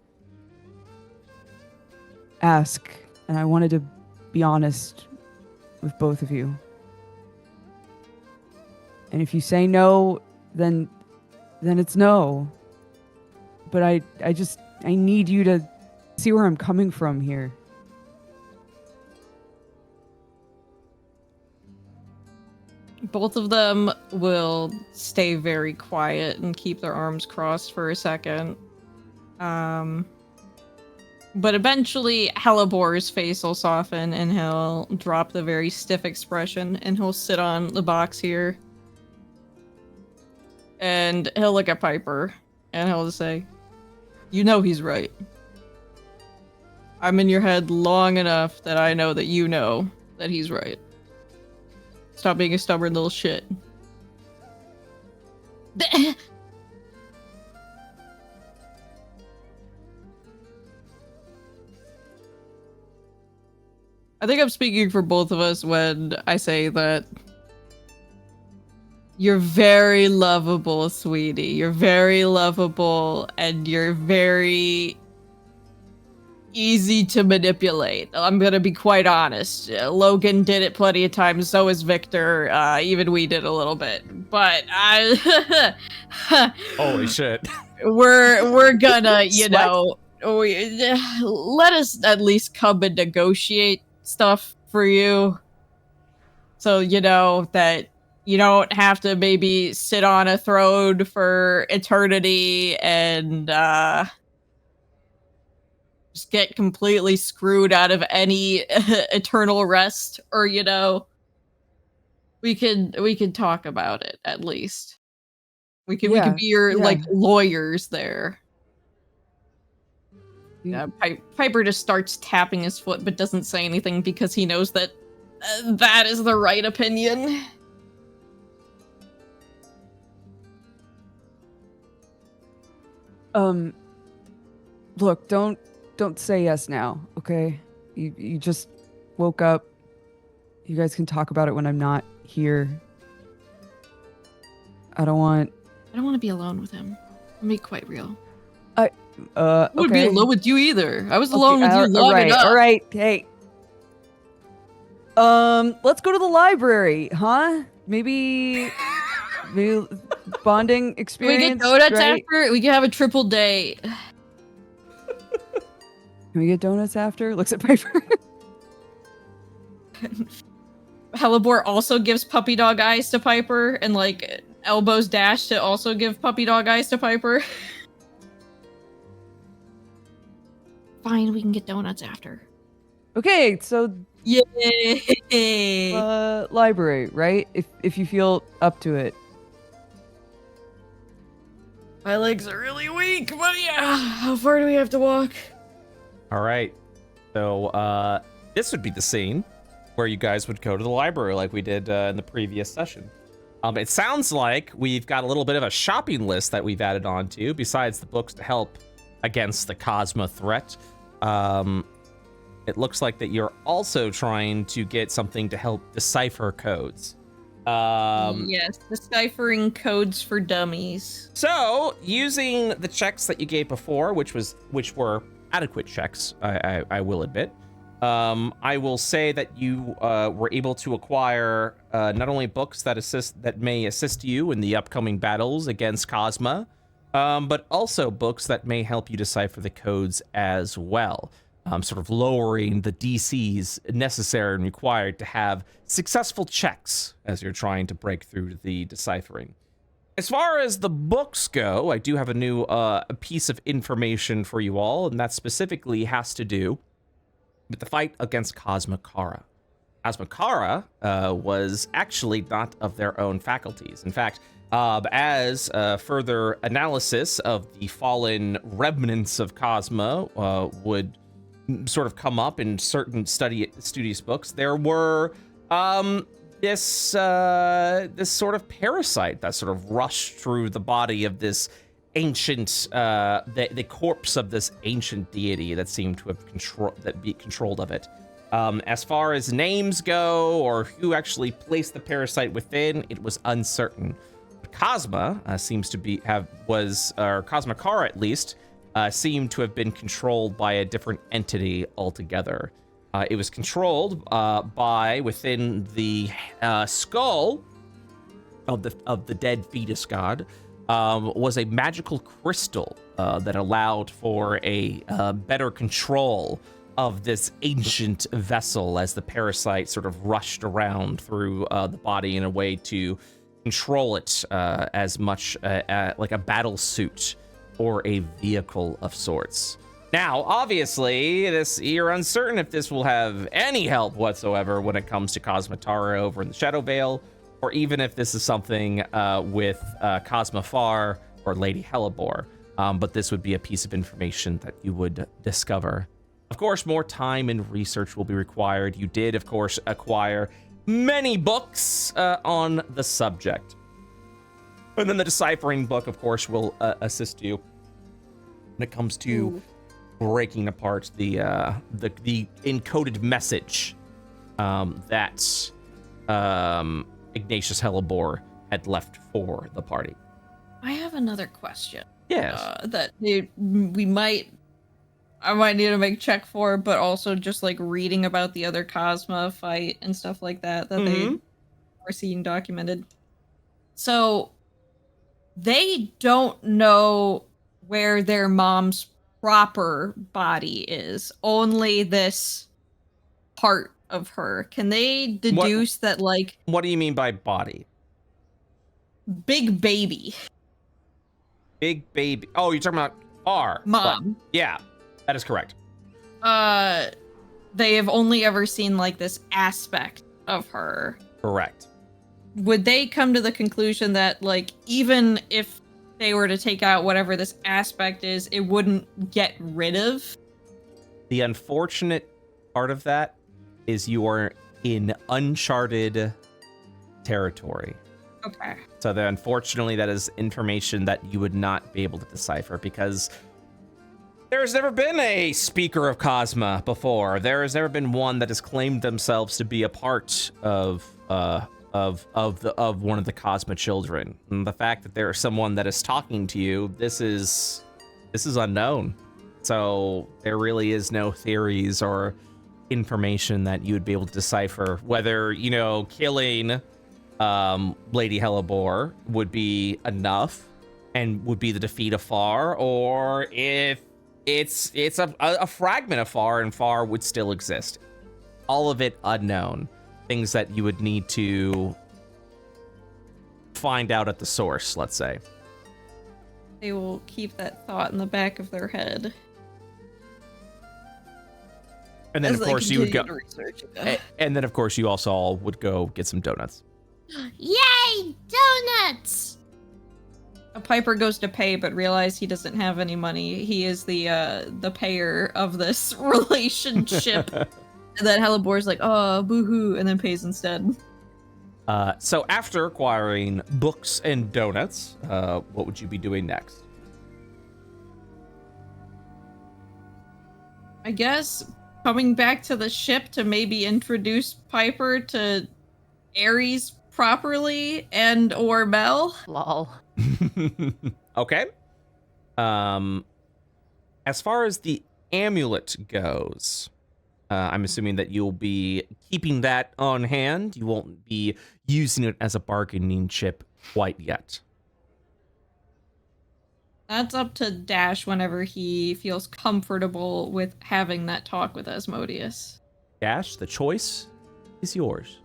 ask, and I wanted to be honest with both of you. And if you say no, then it's no. But I need you to see where I'm coming from here. Both of them will stay very quiet and keep their arms crossed for a second. But eventually, Hellebor's face will soften and he'll drop the very stiff expression and he'll sit on the box here. And he'll look at Piper and he'll just say, You know he's right. I'm in your head long enough that I know that you know that he's right. Stop being a stubborn little shit. I think I'm speaking for both of us when I say that you're very lovable, sweetie. You're very lovable and you're very easy to manipulate. I'm gonna be quite honest. Logan did it plenty of times, so is Victor. Even we did a little bit. But Holy shit. we're gonna, you know, let us at least come and negotiate stuff for you. So you know that you don't have to maybe sit on a throne for eternity and just get completely screwed out of any eternal rest, or you know, we could talk about it at least. We could be your like lawyers there. Yeah, Piper just starts tapping his foot but doesn't say anything because he knows that that is the right opinion. Look, don't say yes now, okay? You just woke up. You guys can talk about it when I'm not here. I don't want to be alone with him. I'll be quite real. I wouldn't be alone with you either. I was alone with you long enough. All right, hey. Let's go to the library, huh? Maybe bonding experience. Can we get donuts right? after? We can have a triple date. Can we get donuts after? Looks at Piper. Hellebore also gives puppy dog eyes to Piper, and like elbows Dash to also give puppy dog eyes to Piper. Fine, we can get donuts after. Okay, so yay! Library, right? If you feel up to it. My legs are really weak, but yeah. How far do we have to walk? All right. So this would be the scene where you guys would go to the library like we did in the previous session. It sounds like we've got a little bit of a shopping list that we've added on to, besides the books to help against the Cosma threat. It looks like that you're also trying to get something to help decipher codes. Yes, deciphering codes for dummies. So, using the checks that you gave before, which were adequate checks, I will admit, I will say that you were able to acquire not only books that may assist you in the upcoming battles against Cosma, but also books that may help you decipher the codes as well, sort of lowering the DCs necessary and required to have successful checks as you're trying to break through the deciphering. As far as the books go, I do have a new piece of information for you all, and that specifically has to do with the fight against Cosmakara. Cosmakara was actually not of their own faculties. In fact, as further analysis of the fallen remnants of Cosma would sort of come up in certain studious books, there were this sort of parasite that sort of rushed through the body of this ancient, the corpse of this ancient deity that seemed to have controlled of it. As far as names go, or who actually placed the parasite within, it was uncertain. But Cosma seems to or Cosmakara at least, seemed to have been controlled by a different entity altogether. It was controlled by within the skull of the dead fetus god. Was a magical crystal that allowed for a better control of this ancient vessel as the parasite sort of rushed around through the body in a way to control it as much like a battle suit or a vehicle of sorts. Now, obviously, you're uncertain if this will have any help whatsoever when it comes to Cosmatara over in the Shadow Vale, or even if this is something with Cosmafar or Lady Hellebore. but this would be a piece of information that you would discover. Of course, more time and research will be required. You did, of course, acquire many books on the subject. And then the deciphering book, of course, will assist you when it comes to breaking apart the encoded message that Ignatius Hellebore had left for the party. I have another question. Yes. I might need to make check for, but also just like reading about the other Cosma fight and stuff like that they were seeing documented. So they don't know where their mom's proper body is, only this part of her. Can they deduce that, like... What do you mean by body? Big baby. Big baby. Oh, you're talking about R. Mom. Yeah, that is correct. They have only ever seen, like, this aspect of her. Correct. Would they come to the conclusion that, like, even if they were to take out whatever this aspect is, it wouldn't get rid of? The unfortunate part of that is you are in uncharted territory. Okay. So unfortunately, that is information that you would not be able to decipher because there has never been a speaker of Cosma before. There has never been one that has claimed themselves to be a part of one of the Cosma children. And the fact that there is someone that is talking to you, this is unknown. So there really is no theories or information that you would be able to decipher whether, killing Lady Hellebore would be enough and would be the defeat of Far, or if it's a fragment of Far and Far would still exist. All of it unknown. Things that you would need to find out at the source, let's say. They will keep that thought in the back of their head. And then, of course, you would go. And then, of course, you also all would go get some donuts. Yay! Donuts! A Piper goes to pay, but realize he doesn't have any money. He is the payer of this relationship. And then Hellebore's like, oh, boo-hoo, and then pays instead. So after acquiring books and donuts, what would you be doing next? I guess coming back to the ship to maybe introduce Piper to Ares properly and or Mel. Lol. Okay. As far as the amulet goes, I'm assuming that you'll be keeping that on hand. You won't be using it as a bargaining chip quite yet. That's up to Dash whenever he feels comfortable with having that talk with Asmodeus. Dash, the choice is yours.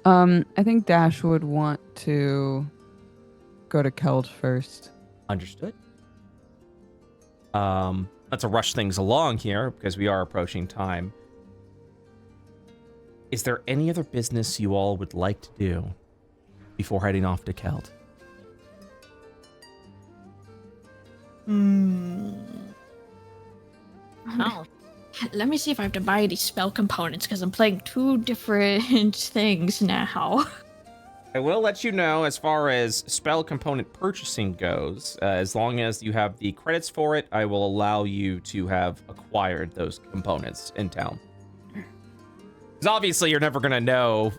I think Dash would want to go to Keld first. Understood. Let's rush things along here because we are approaching time. Is there any other business you all would like to do before heading off to Keld? Oh. Let me see if I have to buy any spell components because I'm playing two different things now. I will let you know as far as spell component purchasing goes. As long as you have the credits for it, I will allow you to have acquired those components in town. Because obviously, you're never gonna know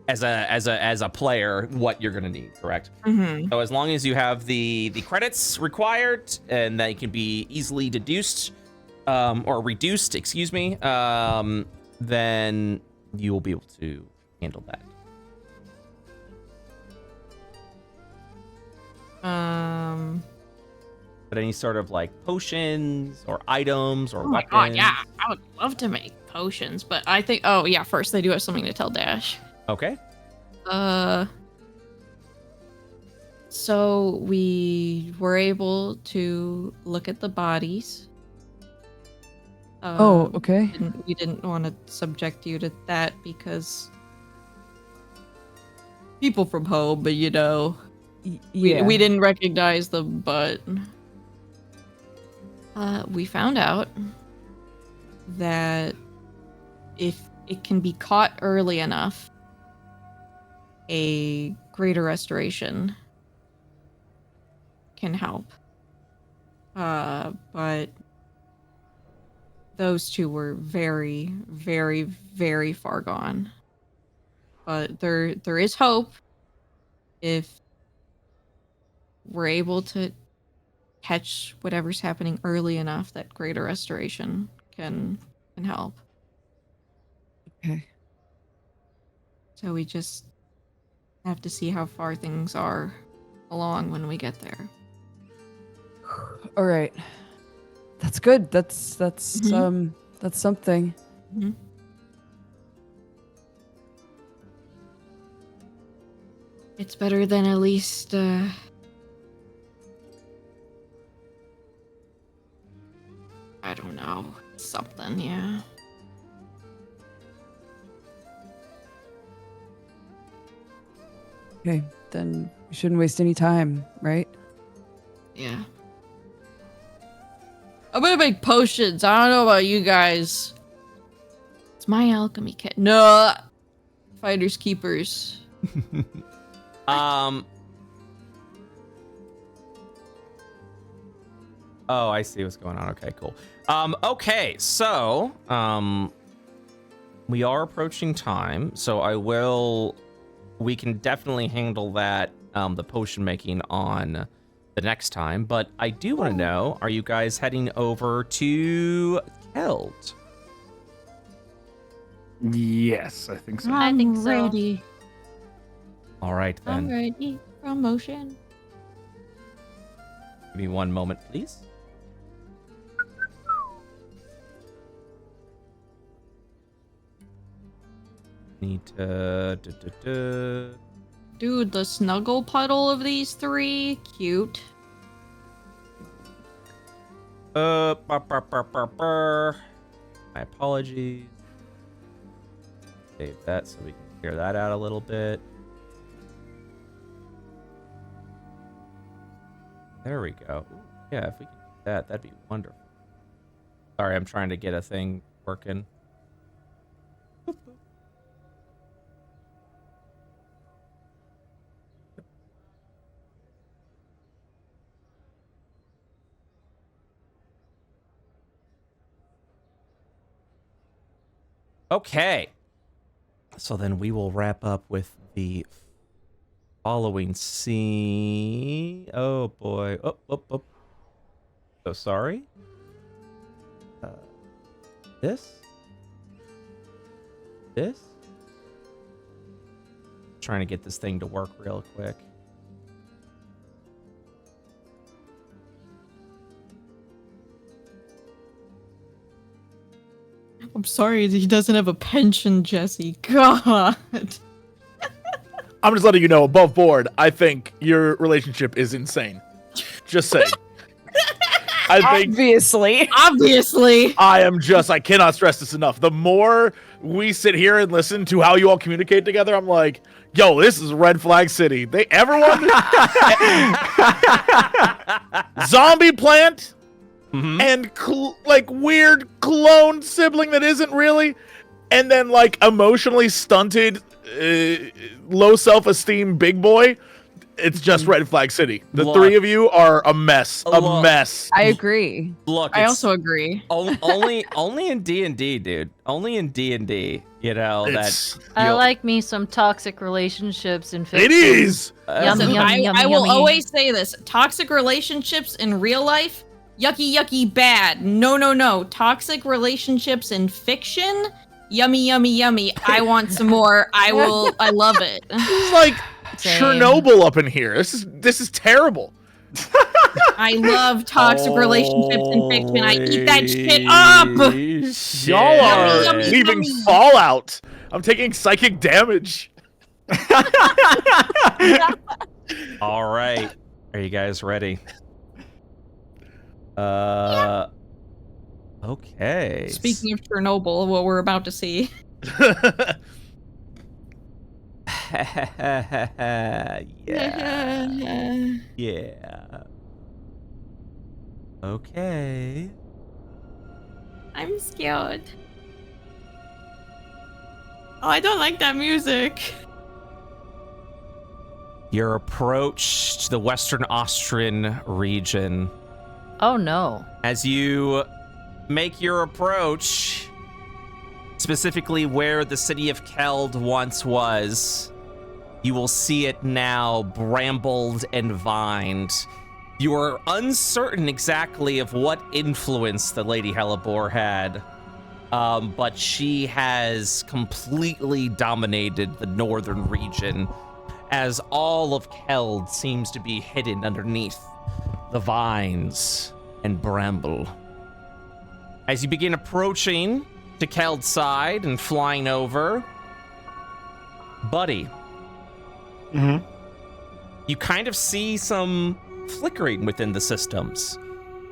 as a player what you're gonna need, correct? Mm-hmm. So as long as you have the credits required and that can be easily deduced or reduced, excuse me, then you will be able to handle that. But any sort of like potions or items or weapons? Oh my god, yeah. I would love to make potions, but I think, oh yeah, first they do have something to tell Dash. Okay. So we were able to look at the bodies. Okay. We didn't want to subject you to that because people from home, but Yeah. We didn't recognize them, but we found out that if it can be caught early enough, a greater restoration can help. But those two were very, very, very far gone. But there is hope if we're able to catch whatever's happening early enough that greater restoration can help. Okay. So we just have to see how far things are along when we get there. All right. That's good. That's Mhm. that's something. Mhm. It's better than at least I don't know, something, yeah. Okay, then we shouldn't waste any time, right? Yeah. I'm gonna make potions. I don't know about you guys. It's my alchemy kit. No, finders keepers. Oh, I see what's going on. Okay, cool. Okay, so we are approaching time, so we can definitely handle that, the potion making on the next time, but I do want to know, are you guys heading over to Keld? Yes, I think so. I think so. Ready. All right, I'm then. ready. Promotion. Give me one moment, please. Need to... Dude, the snuggle puddle of these three, cute. My apologies. Save that so we can clear that out a little bit. There we go. Ooh, yeah, if we could do that, that'd be wonderful. Sorry, I'm trying to get a thing working. Okay. So then we will wrap up with the following scene. Oh boy. Oh. So sorry. This. Trying to get this thing to work real quick. I'm sorry, he doesn't have a pension, Jesse. God. I'm just letting you know, above board, I think your relationship is insane. Just saying. I think Obviously. Obviously. I cannot stress this enough. The more we sit here and listen to how you all communicate together, I'm like, yo, this is red flag city. Everyone zombie plant and like weird clone sibling that isn't really, and then like emotionally stunted, low self-esteem big boy. It's just red flag city. The three of you are a mess. A mess. I agree. Look, I also agree. only in D&D, dude. Only in D&D, you know, I like me some toxic relationships in fiction. It is. Yummy, I yummy, will yummy. always say this. Toxic relationships in real life, yucky, bad. No. Toxic relationships in fiction, yummy. I want some more. I love it. It's like Same. Chernobyl up in here. This is terrible. I love toxic relationships in fiction. I eat that shit up. Y'all are Yummy, leaving yummy. fallout. I'm taking psychic damage. All right. Are you guys ready? Okay. Speaking of Chernobyl, what we're about to see. Yeah. Yeah. Okay. I'm scared. Oh, I don't like that music. Your approach to the Western Austrian region. Oh no. As you make your approach, specifically where the city of Keld once was, you will see it now brambled and vined. You are uncertain exactly of what influence the Lady Hellebore had, but she has completely dominated the northern region, as all of Keld seems to be hidden underneath the vines and bramble. As you begin approaching to Keld's side and flying over, buddy, you kind of see some flickering within the systems.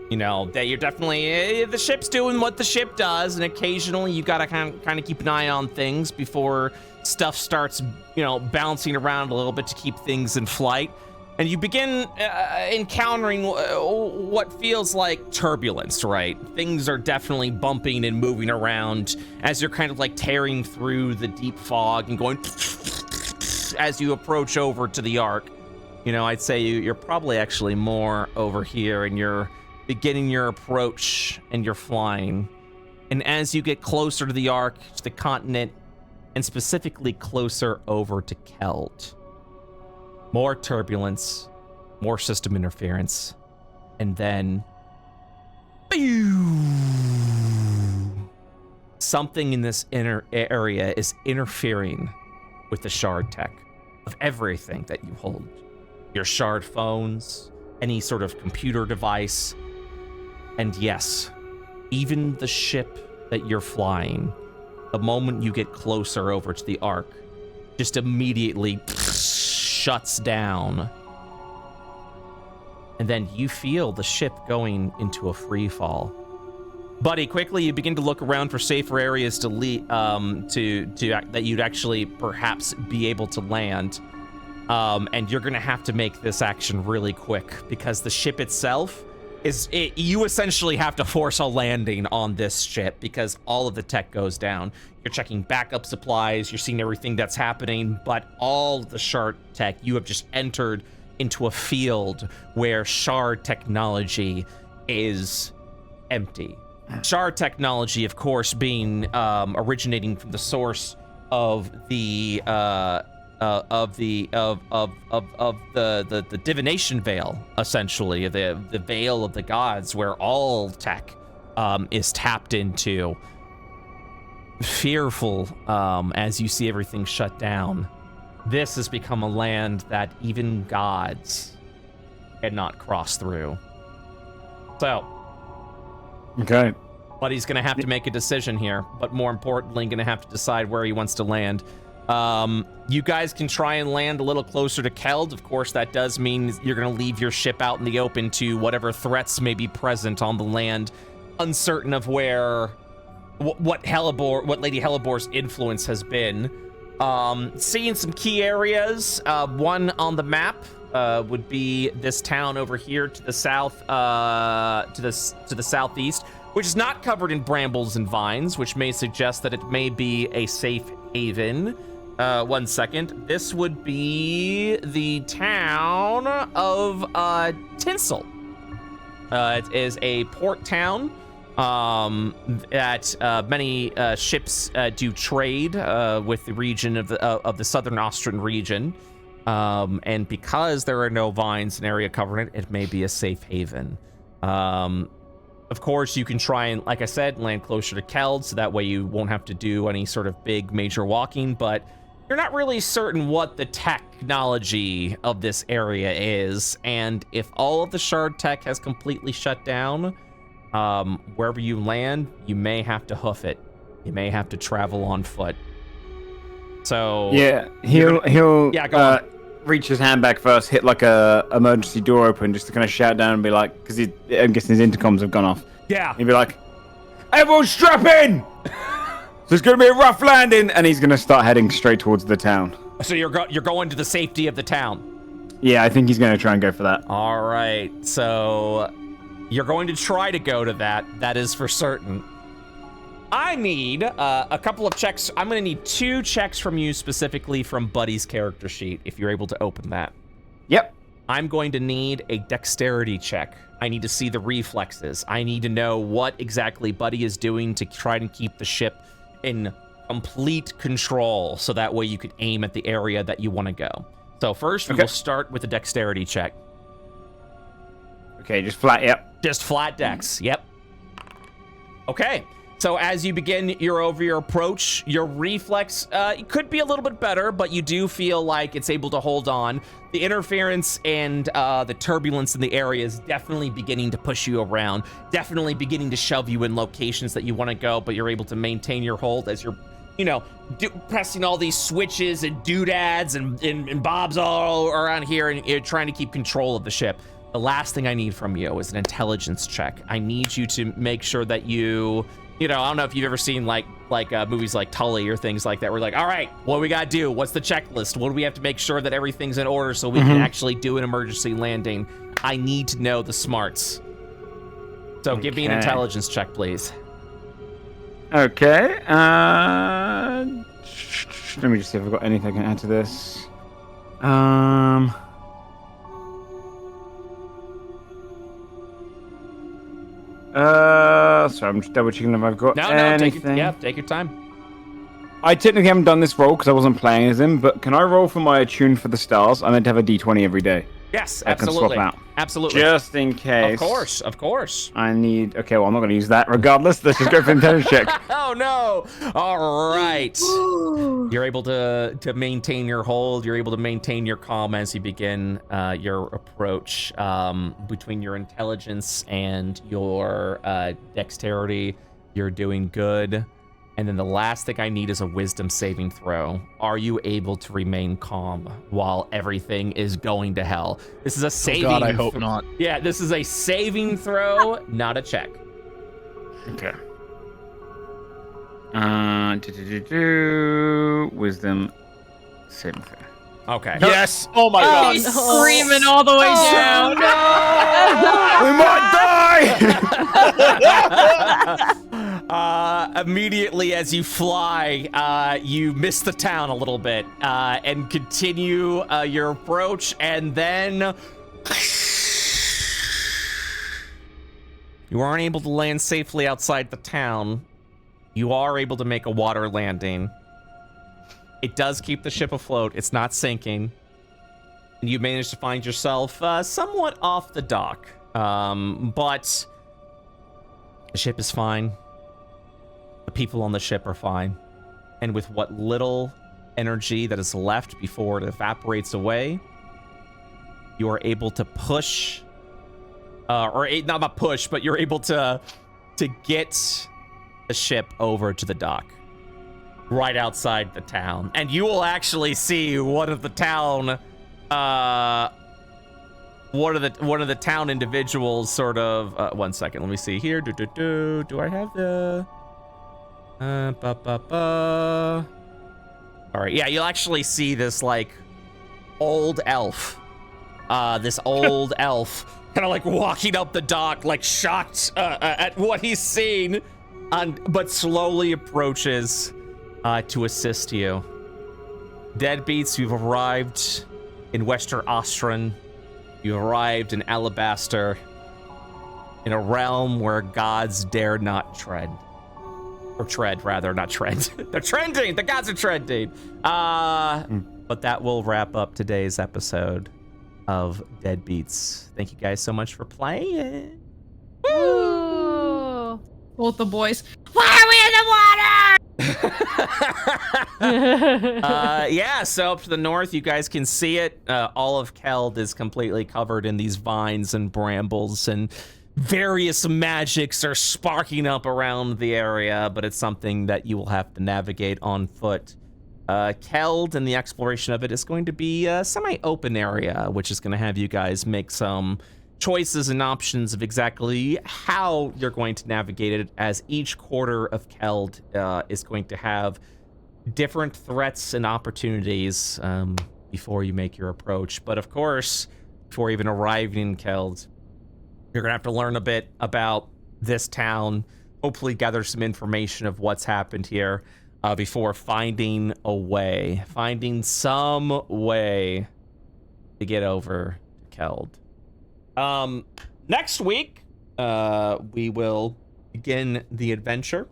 You know, that you're definitely, the ship's doing what the ship does, and occasionally you gotta kind of keep an eye on things before stuff starts, you know, bouncing around a little bit to keep things in flight. And you begin encountering what feels like turbulence, right? Things are definitely bumping and moving around as you're kind of like tearing through the deep fog and going as you approach over to the Ark. You know, I'd say you're probably actually more over here, and you're beginning your approach and you're flying. And as you get closer to the Ark, to the continent, and specifically closer over to Keld, more turbulence, more system interference, and then something in this inner area is interfering with the shard tech of everything that you hold. Your shard phones, any sort of computer device, and yes, even the ship that you're flying, the moment you get closer over to the Ark, just immediately shuts down. And then you feel the ship going into a free fall. Buddy, quickly you begin to look around for safer areas to that you'd actually perhaps be able to land. And you're gonna have to make this action really quick, because the ship itself you essentially have to force a landing on this ship because all of the tech goes down. You're checking backup supplies, you're seeing everything that's happening, but all the shard tech, you have just entered into a field where shard technology is empty. Shard technology, of course, being originating from the source of the divination veil, essentially the veil of the gods, where all tech is tapped into. Fearful as you see everything shut down. This has become a land that even gods cannot cross through. So, okay. But he's gonna have to make a decision here, but more importantly, gonna have to decide where he wants to land. You guys can try and land a little closer to Keld. Of course, that does mean you're going to leave your ship out in the open to whatever threats may be present on the land, uncertain of where, what Lady Hellebore's influence has been. Seeing some key areas. One on the map would be this town over here to the south, to the southeast, which is not covered in brambles and vines, which may suggest that it may be a safe haven. 1 second. This would be the town of Tinsel. It is a port town that many ships do trade with the region of the southern Austrian region. And because there are no vines in area covering it, it may be a safe haven. Of course, you can try and, like I said, land closer to Keld, so that way you won't have to do any sort of big major walking, but you're not really certain what the technology of this area is, and if all of the shard tech has completely shut down, wherever you land, you may have to hoof it. You may have to travel on foot. So yeah, he'll go on. Reach his hand back first, hit like a emergency door open, just to kind of shout down and be like, because I'm guessing his intercoms have gone off. Yeah. He'd be like, "Everyone strap in! There's going to be a rough landing," and he's going to start heading straight towards the town. So you're going to the safety of the town. Yeah, I think he's going to try and go for that. All right, so you're going to try to go to that. That is for certain. I need a couple of checks. I'm going to need 2 checks from you specifically from Buddy's character sheet, if you're able to open that. Yep. I'm going to need a dexterity check. I need to see the reflexes. I need to know what exactly Buddy is doing to try and keep the ship in complete control, so that way you could aim at the area that you want to go. So first, we will start with a dexterity check. Okay, just flat, yep. Just flat dex, yep. Okay, so as you begin your approach, your reflex it could be a little bit better, but you do feel like it's able to hold on. The interference and the turbulence in the area is definitely beginning to push you around, definitely beginning to shove you in locations that you want to go, but you're able to maintain your hold as you're, you know, pressing all these switches and doodads and bobs all around here, and you're trying to keep control of the ship. The last thing I need from you is an intelligence check. I need you to make sure that you know, I don't know if you've ever seen like movies like Tully or things like that. We're like, all right, what do we got to do? What's the checklist? What do we have to make sure that everything's in order so we can actually do an emergency landing? I need to know the smarts. So give me an intelligence check, please. Okay. Let me just see if I've got anything I can add to this. So I'm just double checking if I've got anything. Take your time. I technically haven't done this roll because I wasn't playing as him, but can I roll for my Attune for the Stars? I meant to have a D20 every day. Yes, I absolutely. can swap out. Absolutely. Just in case. Of course. I need... Okay, well, I'm not going to use that regardless. Let's just go for intelligence check. Oh, no. All right. You're able to maintain your hold. You're able to maintain your calm as you begin your approach. Between your intelligence and your dexterity, you're doing good. And then the last thing I need is a wisdom saving throw. Are you able to remain calm while everything is going to hell? This is a saving... Oh God, I hope not. Yeah, this is a saving throw, not a check. Okay. Wisdom saving throw. Okay. Yes. Oh my God. He's screaming all the way down. We might die! Immediately as you fly, you miss the town a little bit and continue your approach, and then you aren't able to land safely outside the town. You are able to make a water landing. It does keep the ship afloat. It's not sinking. And you manage to find yourself somewhat off the dock. But the ship is fine. The people on the ship are fine. And with what little energy that is left before it evaporates away, you are able to push, not push, but you're able to get the ship over to the dock. Right outside the town, and you will actually see one of the town town individuals sort of 1 second, let me see here. Do I have the all right, yeah, you'll actually see this like old elf kind of like walking up the dock, like shocked at what he's seen, but slowly approaches to assist you. Deadbeats, you've arrived in Western Ostron. You've arrived in Alabaster, in a realm where gods dare not tread. Or tread, rather, not tread. They're trending! The gods are trending! But that will wrap up today's episode of Deadbeats. Thank you guys so much for playing. Woo! Both the boys. Why are we in the water? Yeah, so up to the north, you guys can see it. All of Keld is completely covered in these vines and brambles, and various magics are sparking up around the area, but it's something that you will have to navigate on foot. Keld and the exploration of it is going to be a semi-open area, which is going to have you guys make some choices and options of exactly how you're going to navigate it, as each quarter of Keld is going to have different threats and opportunities before you make your approach. But of course, before even arriving in Keld, you're gonna have to learn a bit about this town, hopefully gather some information of what's happened here before finding some way to get over to Keld. Next week, we will begin the adventure.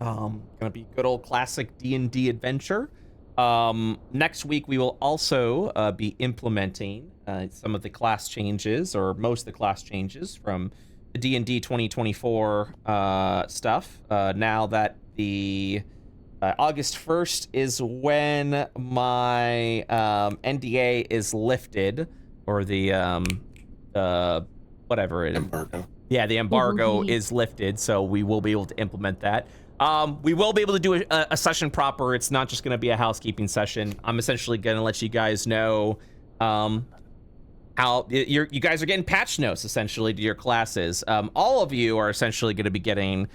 Gonna be good old classic D&D adventure. Next week, we will also be implementing some of the class changes, or most of the class changes from the D&D 2024 stuff. Now that the August 1st is when my NDA is lifted, or the whatever it is. Embargo. Yeah, the embargo is lifted, so we will be able to implement that. We will be able to do a session proper. It's not just going to be a housekeeping session. I'm essentially going to let you guys know how you guys are getting patch notes, essentially, to your classes. All of you are essentially going to be getting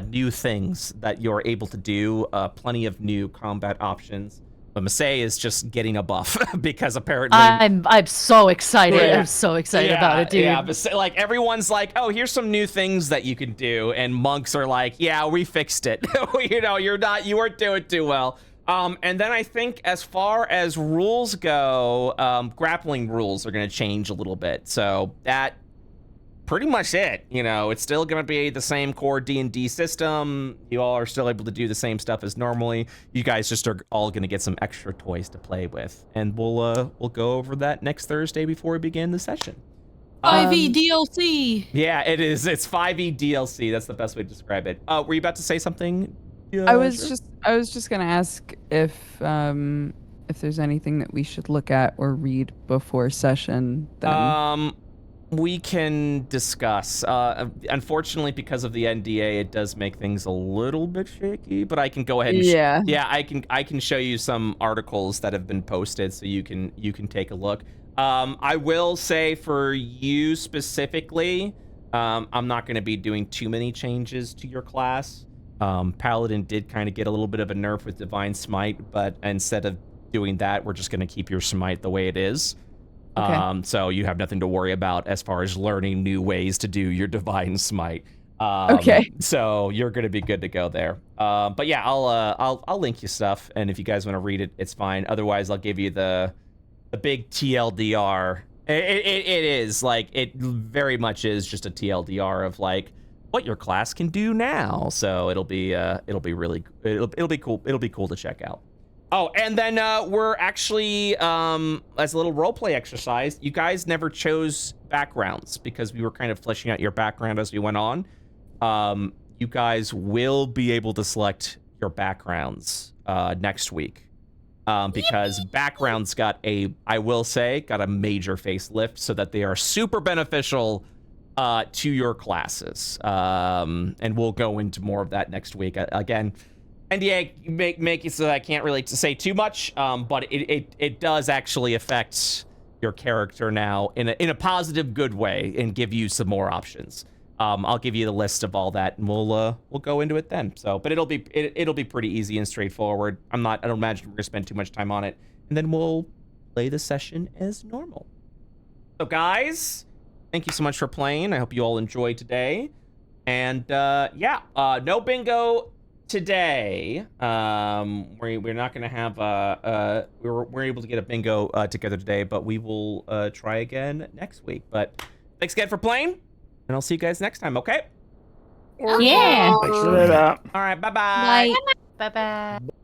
new things that you're able to do, plenty of new combat options. But Masae is just getting a buff because apparently I'm so excited. Yeah. I'm so excited about it, dude. Yeah, but like everyone's like, oh, here's some new things that you can do, and monks are like, yeah, we fixed it. You know, you weren't doing too well. And then I think as far as rules go, grappling rules are going to change a little bit. So that pretty much it. You know, it's still going to be the same core D&D system. You all are still able to do the same stuff as normally. You guys just are all going to get some extra toys to play with, and we'll go over that next Thursday before we begin the session. 5e DLC. Yeah, it is. It's 5e DLC. That's the best way to describe it. Were you about to say something? Yeah, I was just gonna ask if there's anything that we should look at or read before session. Then. We can discuss. Unfortunately, because of the NDA, it does make things a little bit shaky. But I can go ahead and I can show you some articles that have been posted, so you can take a look. I will say for you specifically, I'm not going to be doing too many changes to your class. Paladin did kind of get a little bit of a nerf with Divine Smite, but instead of doing that, we're just going to keep your Smite the way it is. Okay. So you have nothing to worry about as far as learning new ways to do your Divine Smite. Okay. So you're going to be good to go there. But yeah, I'll link you stuff, and if you guys want to read it, it's fine. Otherwise, I'll give you the big TLDR. It is like, it very much is just a TLDR of like what your class can do now. So it'll be really cool. It'll be cool to check out. Oh, and then we're actually, as a little roleplay exercise, you guys never chose backgrounds because we were kind of fleshing out your background as we went on. You guys will be able to select your backgrounds next week because backgrounds got a major facelift so that they are super beneficial to your classes. And we'll go into more of that next week. Again, NDA make it so that I can't really say too much, but it does actually affect your character now in a positive, good way, and give you some more options. I'll give you the list of all that, and we'll go into it then. So, but it'll be pretty easy and straightforward. I don't imagine we're gonna spend too much time on it, and then we'll play the session as normal. So, guys, thank you so much for playing. I hope you all enjoyed today, and no bingo today. We're not gonna have we're able to get a bingo together today, but we will try again next week. But thanks again for playing, and I'll see you guys next time. Okay? Yeah. Thanks for that. All right. Bye-bye. Bye. Bye bye.